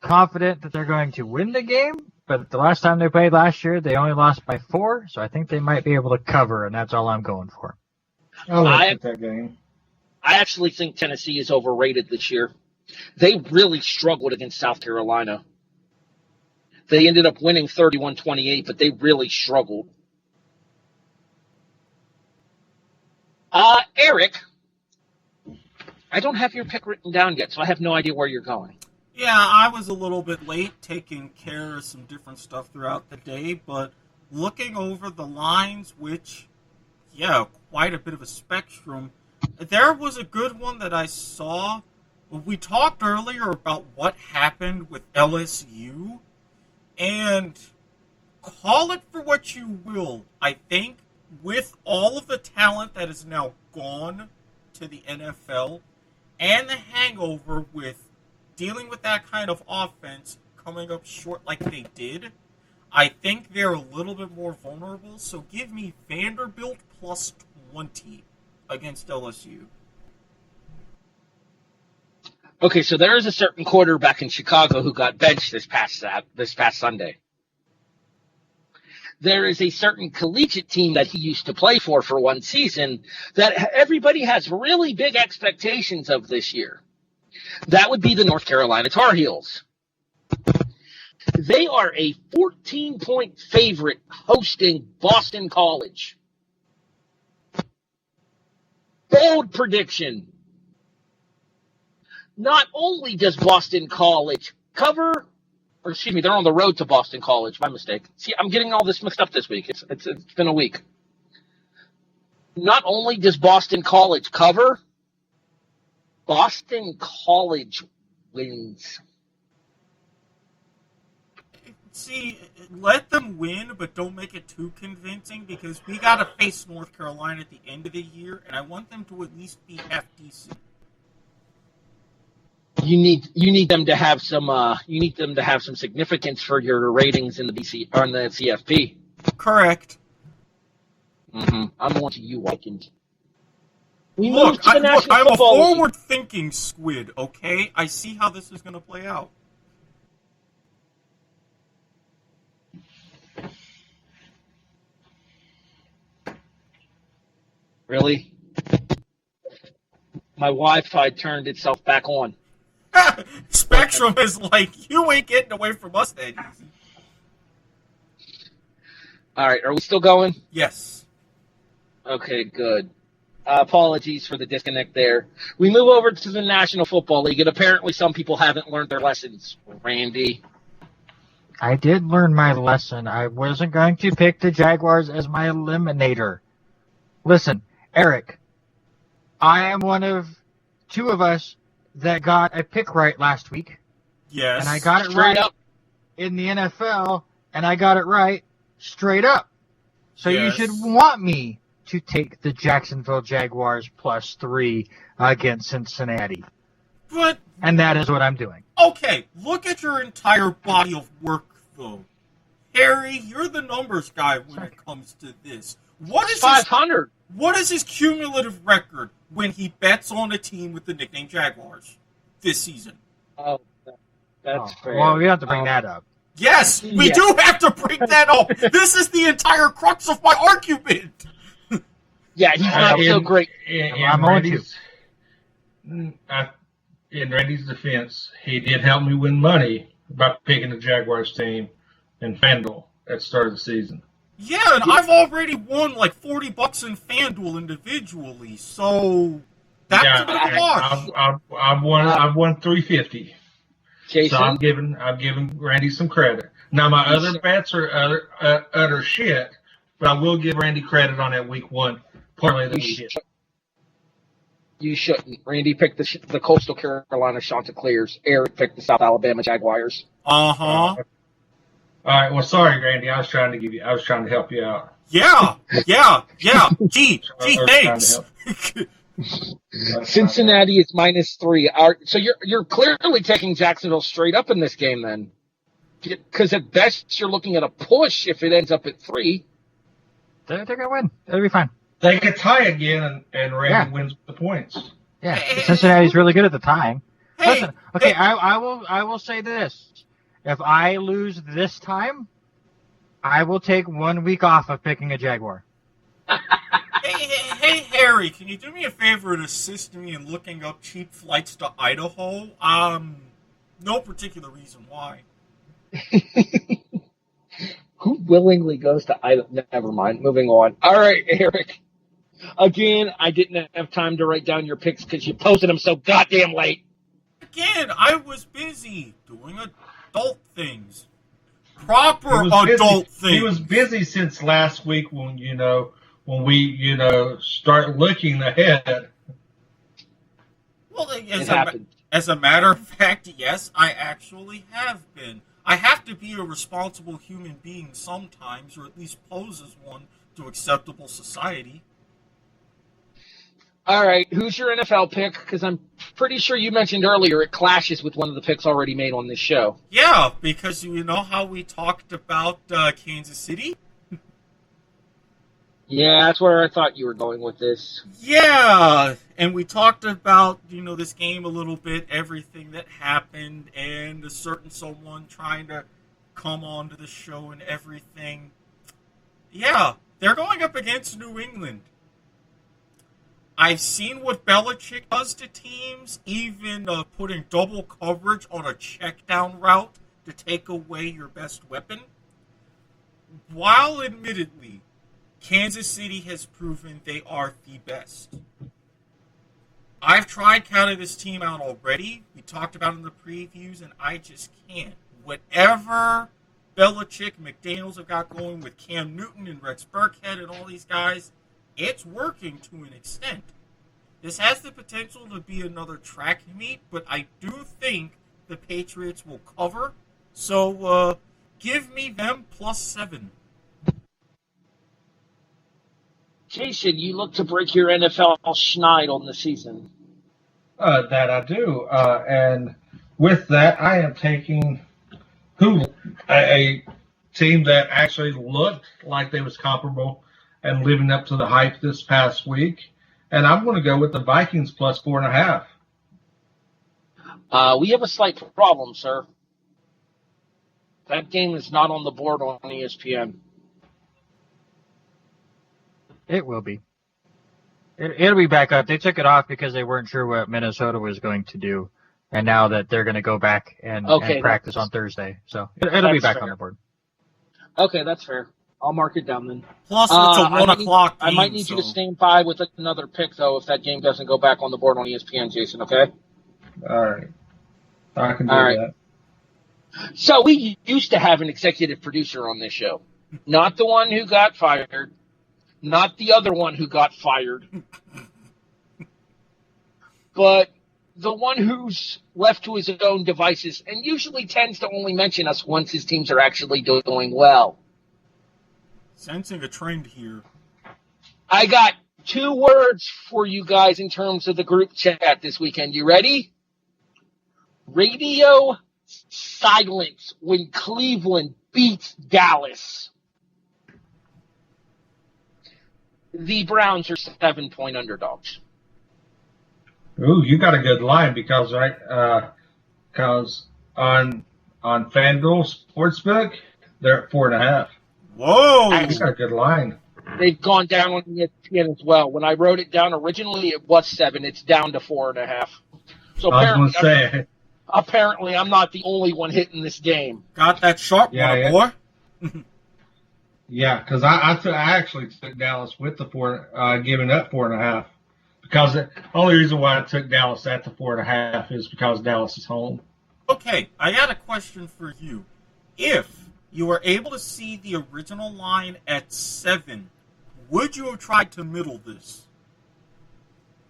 confident that they're going to win the game, but the last time they played last year, they only lost by 4, so I think they might be able to cover, and that's all I'm going for. I'll look at that game. I actually think Tennessee is overrated this year. They really struggled against South Carolina. They ended up winning 31-28, but they really struggled. Erik, I don't have your pick written down yet, so I have no idea where you're going. Yeah, I was a little bit late taking care of some different stuff throughout the day, but looking over the lines, which, quite a bit of a spectrum, there was a good one that I saw. We talked earlier about what happened with LSU, and call it for what you will. I think with all of the talent that is now gone to the NFL and the hangover with dealing with that kind of offense coming up short like they did, I think they're a little bit more vulnerable. So give me Vanderbilt plus 20 against LSU. Okay, so there is a certain quarterback in Chicago who got benched this past Sunday. There is a certain collegiate team that he used to play for one season that everybody has really big expectations of this year. That would be the North Carolina Tar Heels. They are a 14-point favorite hosting Boston College. Bold prediction. Not only does Boston College cover, or excuse me, they're on the road to Boston College. My mistake. See, I'm getting all this mixed up this week. It's been a week. Not only does Boston College cover, Boston College wins. See, let them win, but don't make it too convincing because we got to face North Carolina at the end of the year, and I want them to at least be FDC. You need them to have some significance for your ratings in the BC or in the CFP. Correct. Mm-hmm. I'm on to you, Watkins. I'm a forward-thinking squid. Okay, I see how this is going to play out. Really? My Wi-Fi turned itself back on. Spectrum is like, you ain't getting away from us that easy. All right, are we still going? Yes. Okay, good. Apologies for the disconnect there. We move over to the National Football League, and apparently some people haven't learned their lessons. Randy. I did learn my lesson. I wasn't going to pick the Jaguars as my eliminator. Listen, Eric, I am one of two of us that got a pick right last week. Yes. And I got it Straight right up. in the NFL, and I got it right straight up. So Yes. you should want me to take the Jacksonville Jaguars +3 against Cincinnati. But, And that is what I'm doing. okay, look at your entire body of work, though. Harry, you're the numbers guy when it comes to this. What is 500. What is his cumulative record when he bets on a team with the nickname Jaguars this season? Oh, that's fair. Well, we have to bring that up. Yes, we Yeah. do have to bring that up. This is the entire crux of my argument. Yeah, he's not so great. I'm on you. In Randy's defense, he did help me win money by picking the Jaguars team in FanDuel at the start of the season. Yeah, and I've already won like $40 in FanDuel individually, so that's a bit of a wash. I've won $350. Jason? So I'm giving Randy some credit. Now my other bets are utter shit, but I will give Randy credit on that week one parlay that we hit. You shouldn't. Randy picked the Coastal Carolina Chanticleers. Eric picked the South Alabama Jaguars. Uh-huh. All right. Well, sorry, Randy. I was trying to help you out. Yeah. Gee, thanks. Cincinnati is -3. So you're clearly taking Jacksonville straight up in this game then, because at best you're looking at a push if it ends up at 3. They're going to win. It'll be fine. They could tie again, and Randy wins with the points. Yeah, Cincinnati's really good at the tying. Hey, Listen, okay, hey. I will say this. If I lose this time, I will take 1 week off of picking a Jaguar. Hey, Harry, can you do me a favor and assist me in looking up cheap flights to Idaho? No particular reason why. Who willingly goes to Idaho? Never mind. Moving on. All right, Eric. Again, I didn't have time to write down your picks because you posted them so goddamn late. Again, I was busy doing adult things. Proper adult things. He was busy since last week when we start looking ahead. Well, happened. As a matter of fact, yes, I actually have been. I have to be a responsible human being sometimes, or at least pose as one to acceptable society. All right, who's your NFL pick? Because I'm pretty sure you mentioned earlier it clashes with one of the picks already made on this show. Yeah, because you know how we talked about Kansas City? Yeah, that's where I thought you were going with this. Yeah, and we talked about, this game a little bit, everything that happened, and a certain someone trying to come onto the show and everything. Yeah, they're going up against New England. I've seen what Belichick does to teams, even putting double coverage on a check down route to take away your best weapon. While admittedly, Kansas City has proven they are the best. I've tried counting this team out already. We talked about it in the previews, and I just can't. Whatever Belichick, McDaniels have got going with Cam Newton and Rex Burkhead and all these guys, it's working to an extent. This has the potential to be another track meet, but I do think the Patriots will cover. So give me them +7. Jason, you look to break your NFL schneid on the season. That I do. And with that, I am taking a team that actually looked like they was comparable and living up to the hype this past week. And I'm going to go with the Vikings +4.5. We have a slight problem, sir. That game is not on the board on ESPN. It will be. It'll be back up. They took it off because they weren't sure what Minnesota was going to do, and now that they're going to go back and practice on Thursday, so it'll be back fair. on the board. Okay, that's fair. I'll mark it down then. Plus, it's a 1 o'clock game. I might need you to stand by with another pick, though, if that game doesn't go back on the board on ESPN, Jason, okay? All right. I can do that. So we used to have an executive producer on this show. Not the one who got fired. Not the other one who got fired. But the one who's left to his own devices and usually tends to only mention us once his teams are actually doing well. Sensing a trend here. I got 2 words for you guys in terms of the group chat this weekend. You ready? Radio silence when Cleveland beats Dallas. The Browns are 7-point underdogs. Ooh, you got a good line because on FanDuel Sportsbook they're at 4.5. Whoa! You got a good line. They've gone down on ESPN as well. When I wrote it down originally, it was 7. It's down to 4.5. So apparently, I'm not the only one hitting this game. Got that sharp one, boy. Yeah, because I actually took Dallas with the 4, giving up 4.5. Because the only reason why I took Dallas at the 4.5 is because Dallas is home. Okay, I got a question for you. If you were able to see the original line at 7, would you have tried to middle this?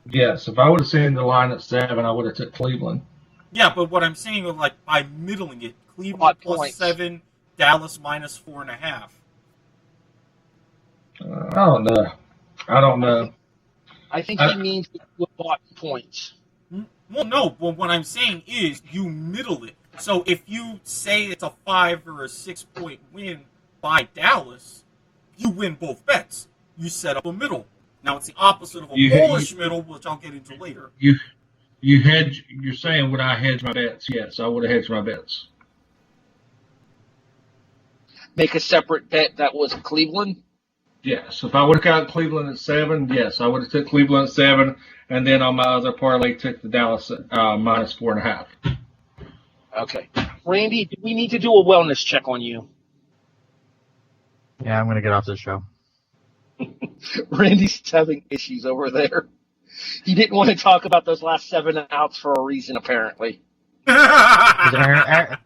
Yes, if I would have seen the line at 7, I would have took Cleveland. Yeah, but what I'm saying is, like, by middling it, Cleveland plus points. 7, Dallas minus 4.5. I don't know. I think he means you bought points. Well, no, but what I'm saying is you middle it. So if you say it's a 5 or a 6-point win by Dallas, you win both bets. You set up a middle. Now it's the opposite of a bullish middle, which I'll get into later. You hedge. You're saying would I hedge my bets? Yes, I would have hedged my bets. Make a separate bet that was Cleveland? Yes, if I would have got Cleveland at 7, yes, I would have took Cleveland at 7, and then on my other parlay took the Dallas at minus 4.5. Okay. Randy, do we need to do a wellness check on you? Yeah, I'm going to get off this show. Randy's having issues over there. He didn't want to talk about those last 7 outs for a reason, apparently. Aaron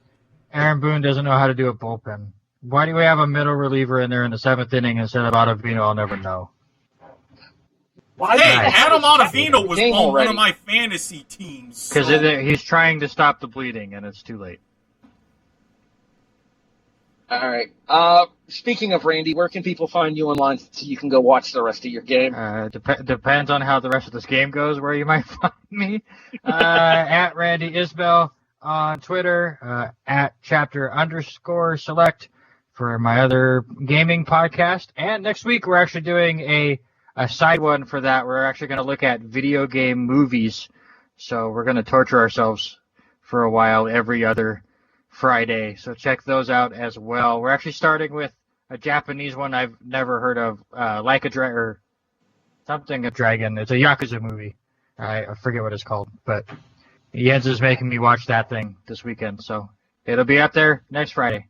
Boone doesn't know how to do a bullpen. Why do we have a middle reliever in there in the 7th inning instead of Ottavino? I'll never know. Hey, Adam Ottavino was on one of my fantasy teams. Because he's trying to stop the bleeding, and it's too late. All right. Speaking of Randy, where can people find you online so you can go watch the rest of your game? Depends on how the rest of this game goes, where you might find me. At Randy Isbelle on Twitter, at chapter_select for my other gaming podcast. And next week, we're actually doing a side one for that. We're actually going to look at video game movies. So we're going to torture ourselves for a while every other Friday. So check those out as well. We're actually starting with a Japanese one I've never heard of, Like a Dragon, or something a dragon. It's a Yakuza movie. I forget what it's called, but Jens is making me watch that thing this weekend. So it'll be up there next Friday.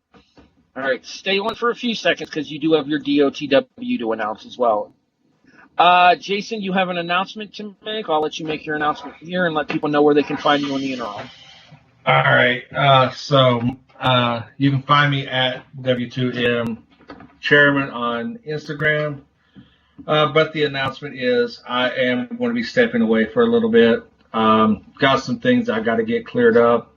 All right. Stay on for a few seconds because you do have your DOTW to announce as well. Jason, you have an announcement to make. I'll let you make your announcement here and let people know where they can find you on the interim. All right. So you can find me at W2M Chairman on Instagram. But the announcement is I am going to be stepping away for a little bit. Got some things I got to get cleared up.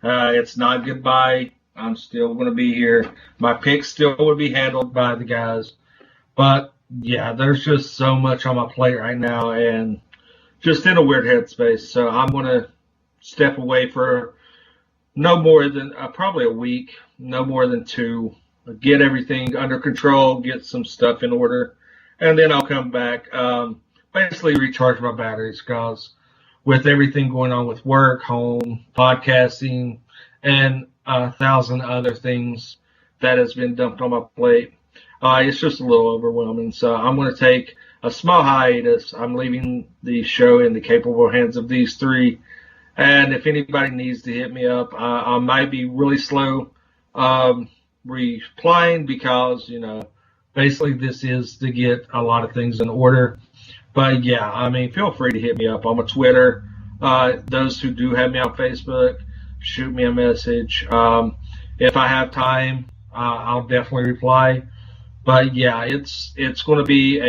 It's not goodbye. I'm still going to be here. My picks still will be handled by the guys. But, yeah, there's just so much on my plate right now and just in a weird headspace. So I'm going to step away for no more than probably a week, no more than 2. Get everything under control, get some stuff in order, and then I'll come back. Basically recharge my batteries because with everything going on with work, home, podcasting, and 1,000 other things that has been dumped on my plate, It's just a little overwhelming. So I'm going to take a small hiatus. I'm leaving the show in the capable hands of these three. And if anybody needs to hit me up, I might be really slow replying because, basically this is to get a lot of things in order. But yeah, I mean, feel free to hit me up. I'm on Twitter. Those who do have me on Facebook, shoot me a message. If I have time, I'll definitely reply. But yeah, it's going to be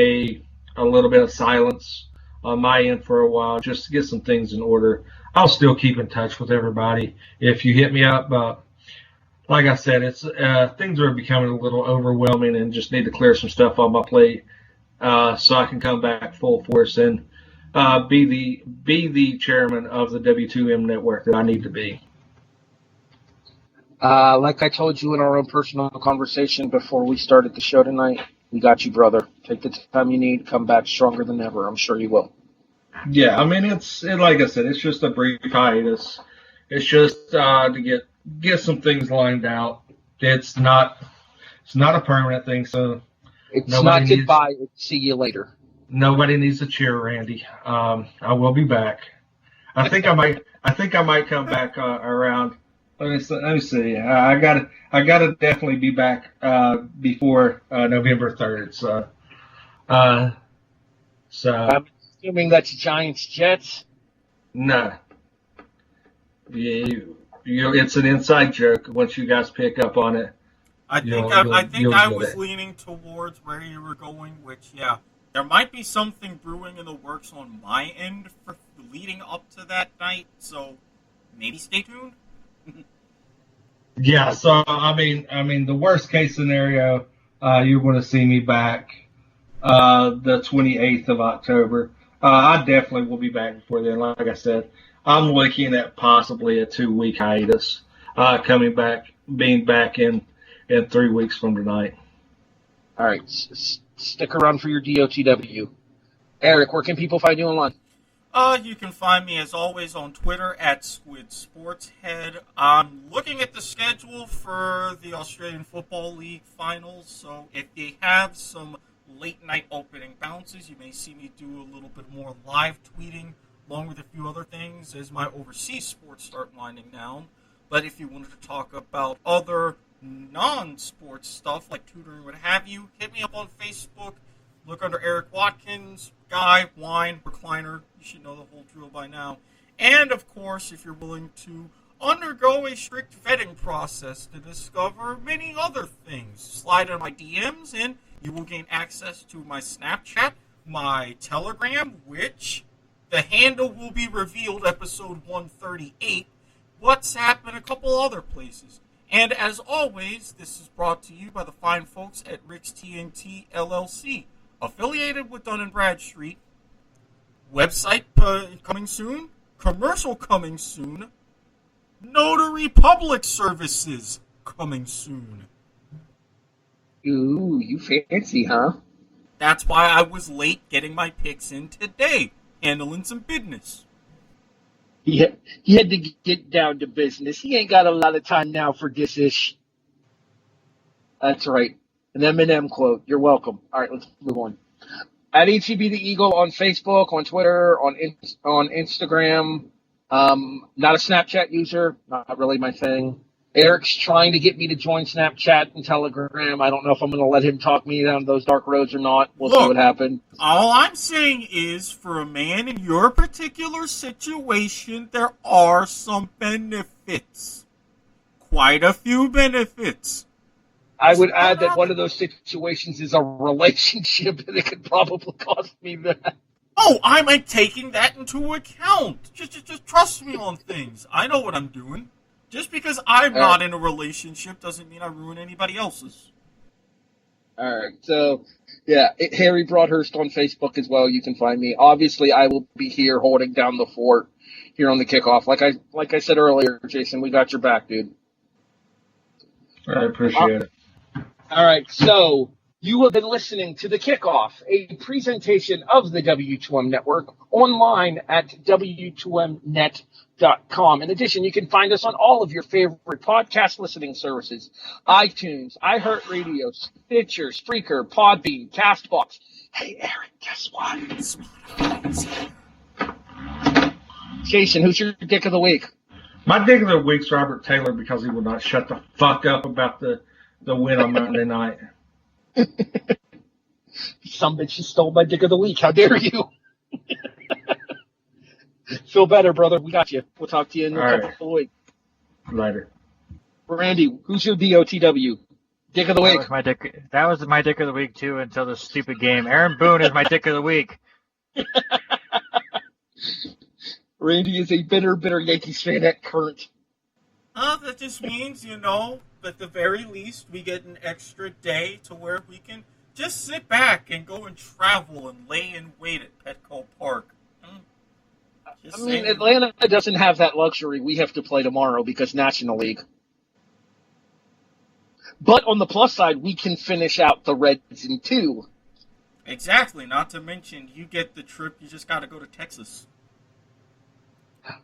a little bit of silence on my end for a while just to get some things in order. I'll still keep in touch with everybody if you hit me up. But like I said, it's things are becoming a little overwhelming and just need to clear some stuff on my plate so I can come back full force and be the chairman of the W2M network that I need to be. Like I told you in our own personal conversation before we started the show tonight, we got you, brother. Take the time you need. Come back stronger than ever. I'm sure you will. Yeah, I mean, like I said, it's just a brief hiatus. It's just to get some things lined out. It's not a permanent thing, so it's not goodbye. See you later. Nobody needs to cheer, Randy. I will be back. I think I might come back around. Let me see. I gotta definitely be back before November 3rd. So I'm assuming that's Giants Jets. No. It's an inside joke. Once you guys pick up on it, I think I was leaning towards where you were going. Which there might be something brewing in the works on my end for leading up to that night. So maybe stay tuned. Yeah, so I mean, the worst case scenario, you're going to see me back the 28th of October. I definitely will be back before then. Like I said, I'm looking at possibly a 2-week hiatus, being back in 3 weeks from tonight. All right, stick around for your DOTW. Eric, where can people find you online? You can find me, as always, on Twitter at SquidSportsHead. I'm looking at the schedule for the Australian Football League finals, so if they have some late-night opening bounces, you may see me do a little bit more live tweeting, along with a few other things, as my overseas sports start winding down. But if you wanted to talk about other non-sports stuff, like tutoring, what have you, hit me up on Facebook. Look under Erik Watkins, Guy, Wine, Recliner. You should know the whole drill by now. And, of course, if you're willing to undergo a strict vetting process to discover many other things, slide in my DMs and you will gain access to my Snapchat, my Telegram, which the handle will be revealed episode 138, WhatsApp, and a couple other places. And, as always, this is brought to you by the fine folks at Rick's TNT LLC. Affiliated with Dun & Bradstreet. Website coming soon. Commercial coming soon. Notary public services coming soon. Ooh, you fancy, huh? That's why I was late getting my picks in today. Handling some business. He had to get down to business. He ain't got a lot of time now for this ish. That's right. An Eminem quote. You're welcome. All right, let's move on. At HEB the Eagle on Facebook, on Twitter, on Instagram. Not a Snapchat user. Not really my thing. Eric's trying to get me to join Snapchat and Telegram. I don't know if I'm going to let him talk me down those dark roads or not. We'll see what happens. All I'm saying is, for a man in your particular situation, there are some benefits. Quite a few benefits. I would add that one of those situations is a relationship, and it could probably cost me that. Oh, I'm taking that into account. Just trust me on things. I know what I'm doing. Just because I'm not in a relationship doesn't mean I ruin anybody else's. All right. So, yeah, Harry Broadhurst on Facebook as well. You can find me. Obviously, I will be here holding down the fort here on the kickoff. Like I said earlier, Jason, we got your back, dude. I appreciate it. All right. So, You have been listening to The Kickoff, a presentation of the W2M Network, online at W2Mnet.com. In addition, you can find us on all of your favorite podcast listening services: iTunes, iHeartRadio, Stitcher, Spreaker, Podbean, CastBox. Hey, Eric, guess what? Jason, who's your dick of the week? My dick of the week's Robert Taylor because he will not shut the fuck up about the win on Monday night. Some bitch just stole my dick of the week. How dare you? Feel better, brother. We got you. We'll talk to you in a couple of weeks. Later. Randy, who's your DOTW? Dick of the week. That was my dick of the week, too, until this stupid game. Aaron Boone is my dick of the week. Randy is a bitter Yankees fan at current. That just means, at the very least, we get an extra day to where we can just sit back and go and travel and lay in wait at Petco Park. Atlanta doesn't have that luxury. We have to play tomorrow because National League. But on the plus side, we can finish out the Reds in 2. Exactly. Not to mention, you get the trip. You just got to go to Texas.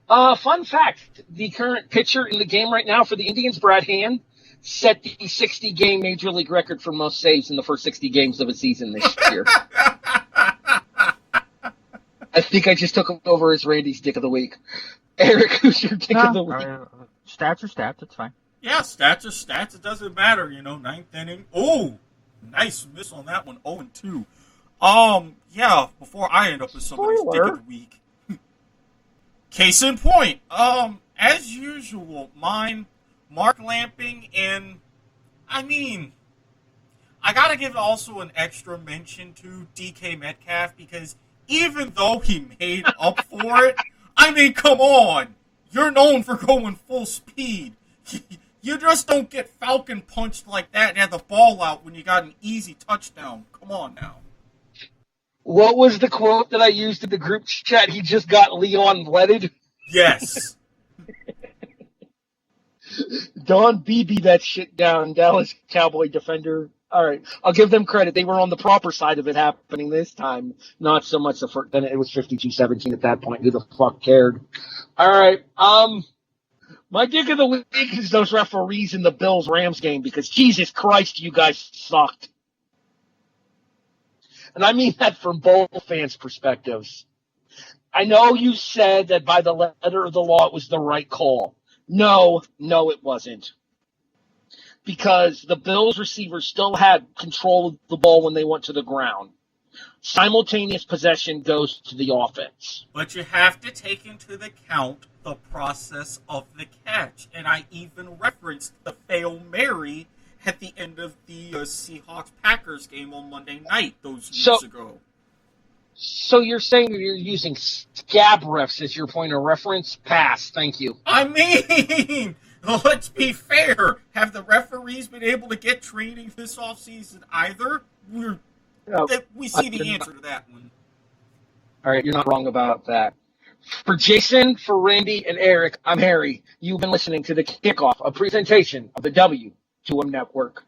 Fun fact, the current pitcher in the game right now for the Indians, Brad Hand, set the 60-game Major League record for most saves in the first 60 games of a season this year. I think I just took him over as Randy's dick of the week. Eric, who's your dick of the week? Stats are stats. It's fine. Yeah, stats are stats. It doesn't matter, 9th inning. Oh, nice miss on that one. 0-2. Yeah, before I end up with somebody's dick of the week. Case in point, as usual, mine, Mark Lamping, and, I gotta give also an extra mention to DK Metcalf, because even though he made up for it, come on, you're known for going full speed. You just don't get falcon punched like that and have the ball out when you got an easy touchdown. Come on now. What was the quote that I used in the group chat? He just got Leon blooded? Yes. Don BB that shit down, Dallas Cowboy defender. All right, I'll give them credit. They were on the proper side of it happening this time. Not so much the first, then it was 52-17 at that point. Who the fuck cared? All right, my dick of the week is those referees in the Bills-Rams game because Jesus Christ, you guys sucked. And I mean that from both fans' perspectives. I know you said that by the letter of the law it was the right call. No, it wasn't. Because the Bills receivers still had control of the ball when they went to the ground. Simultaneous possession goes to the offense. But you have to take into account the process of the catch. And I even referenced the Hail Mary at the end of the Seahawks-Packers game on Monday night those years ago. So you're saying you're using scab refs as your point of reference? Pass, thank you. Let's be fair. Have the referees been able to get training this offseason either? We see the answer to that one. All right, you're not wrong about that. For Jason, for Randy, and Eric, I'm Harry. You've been listening to The Kickoff, a presentation of the W2M Network.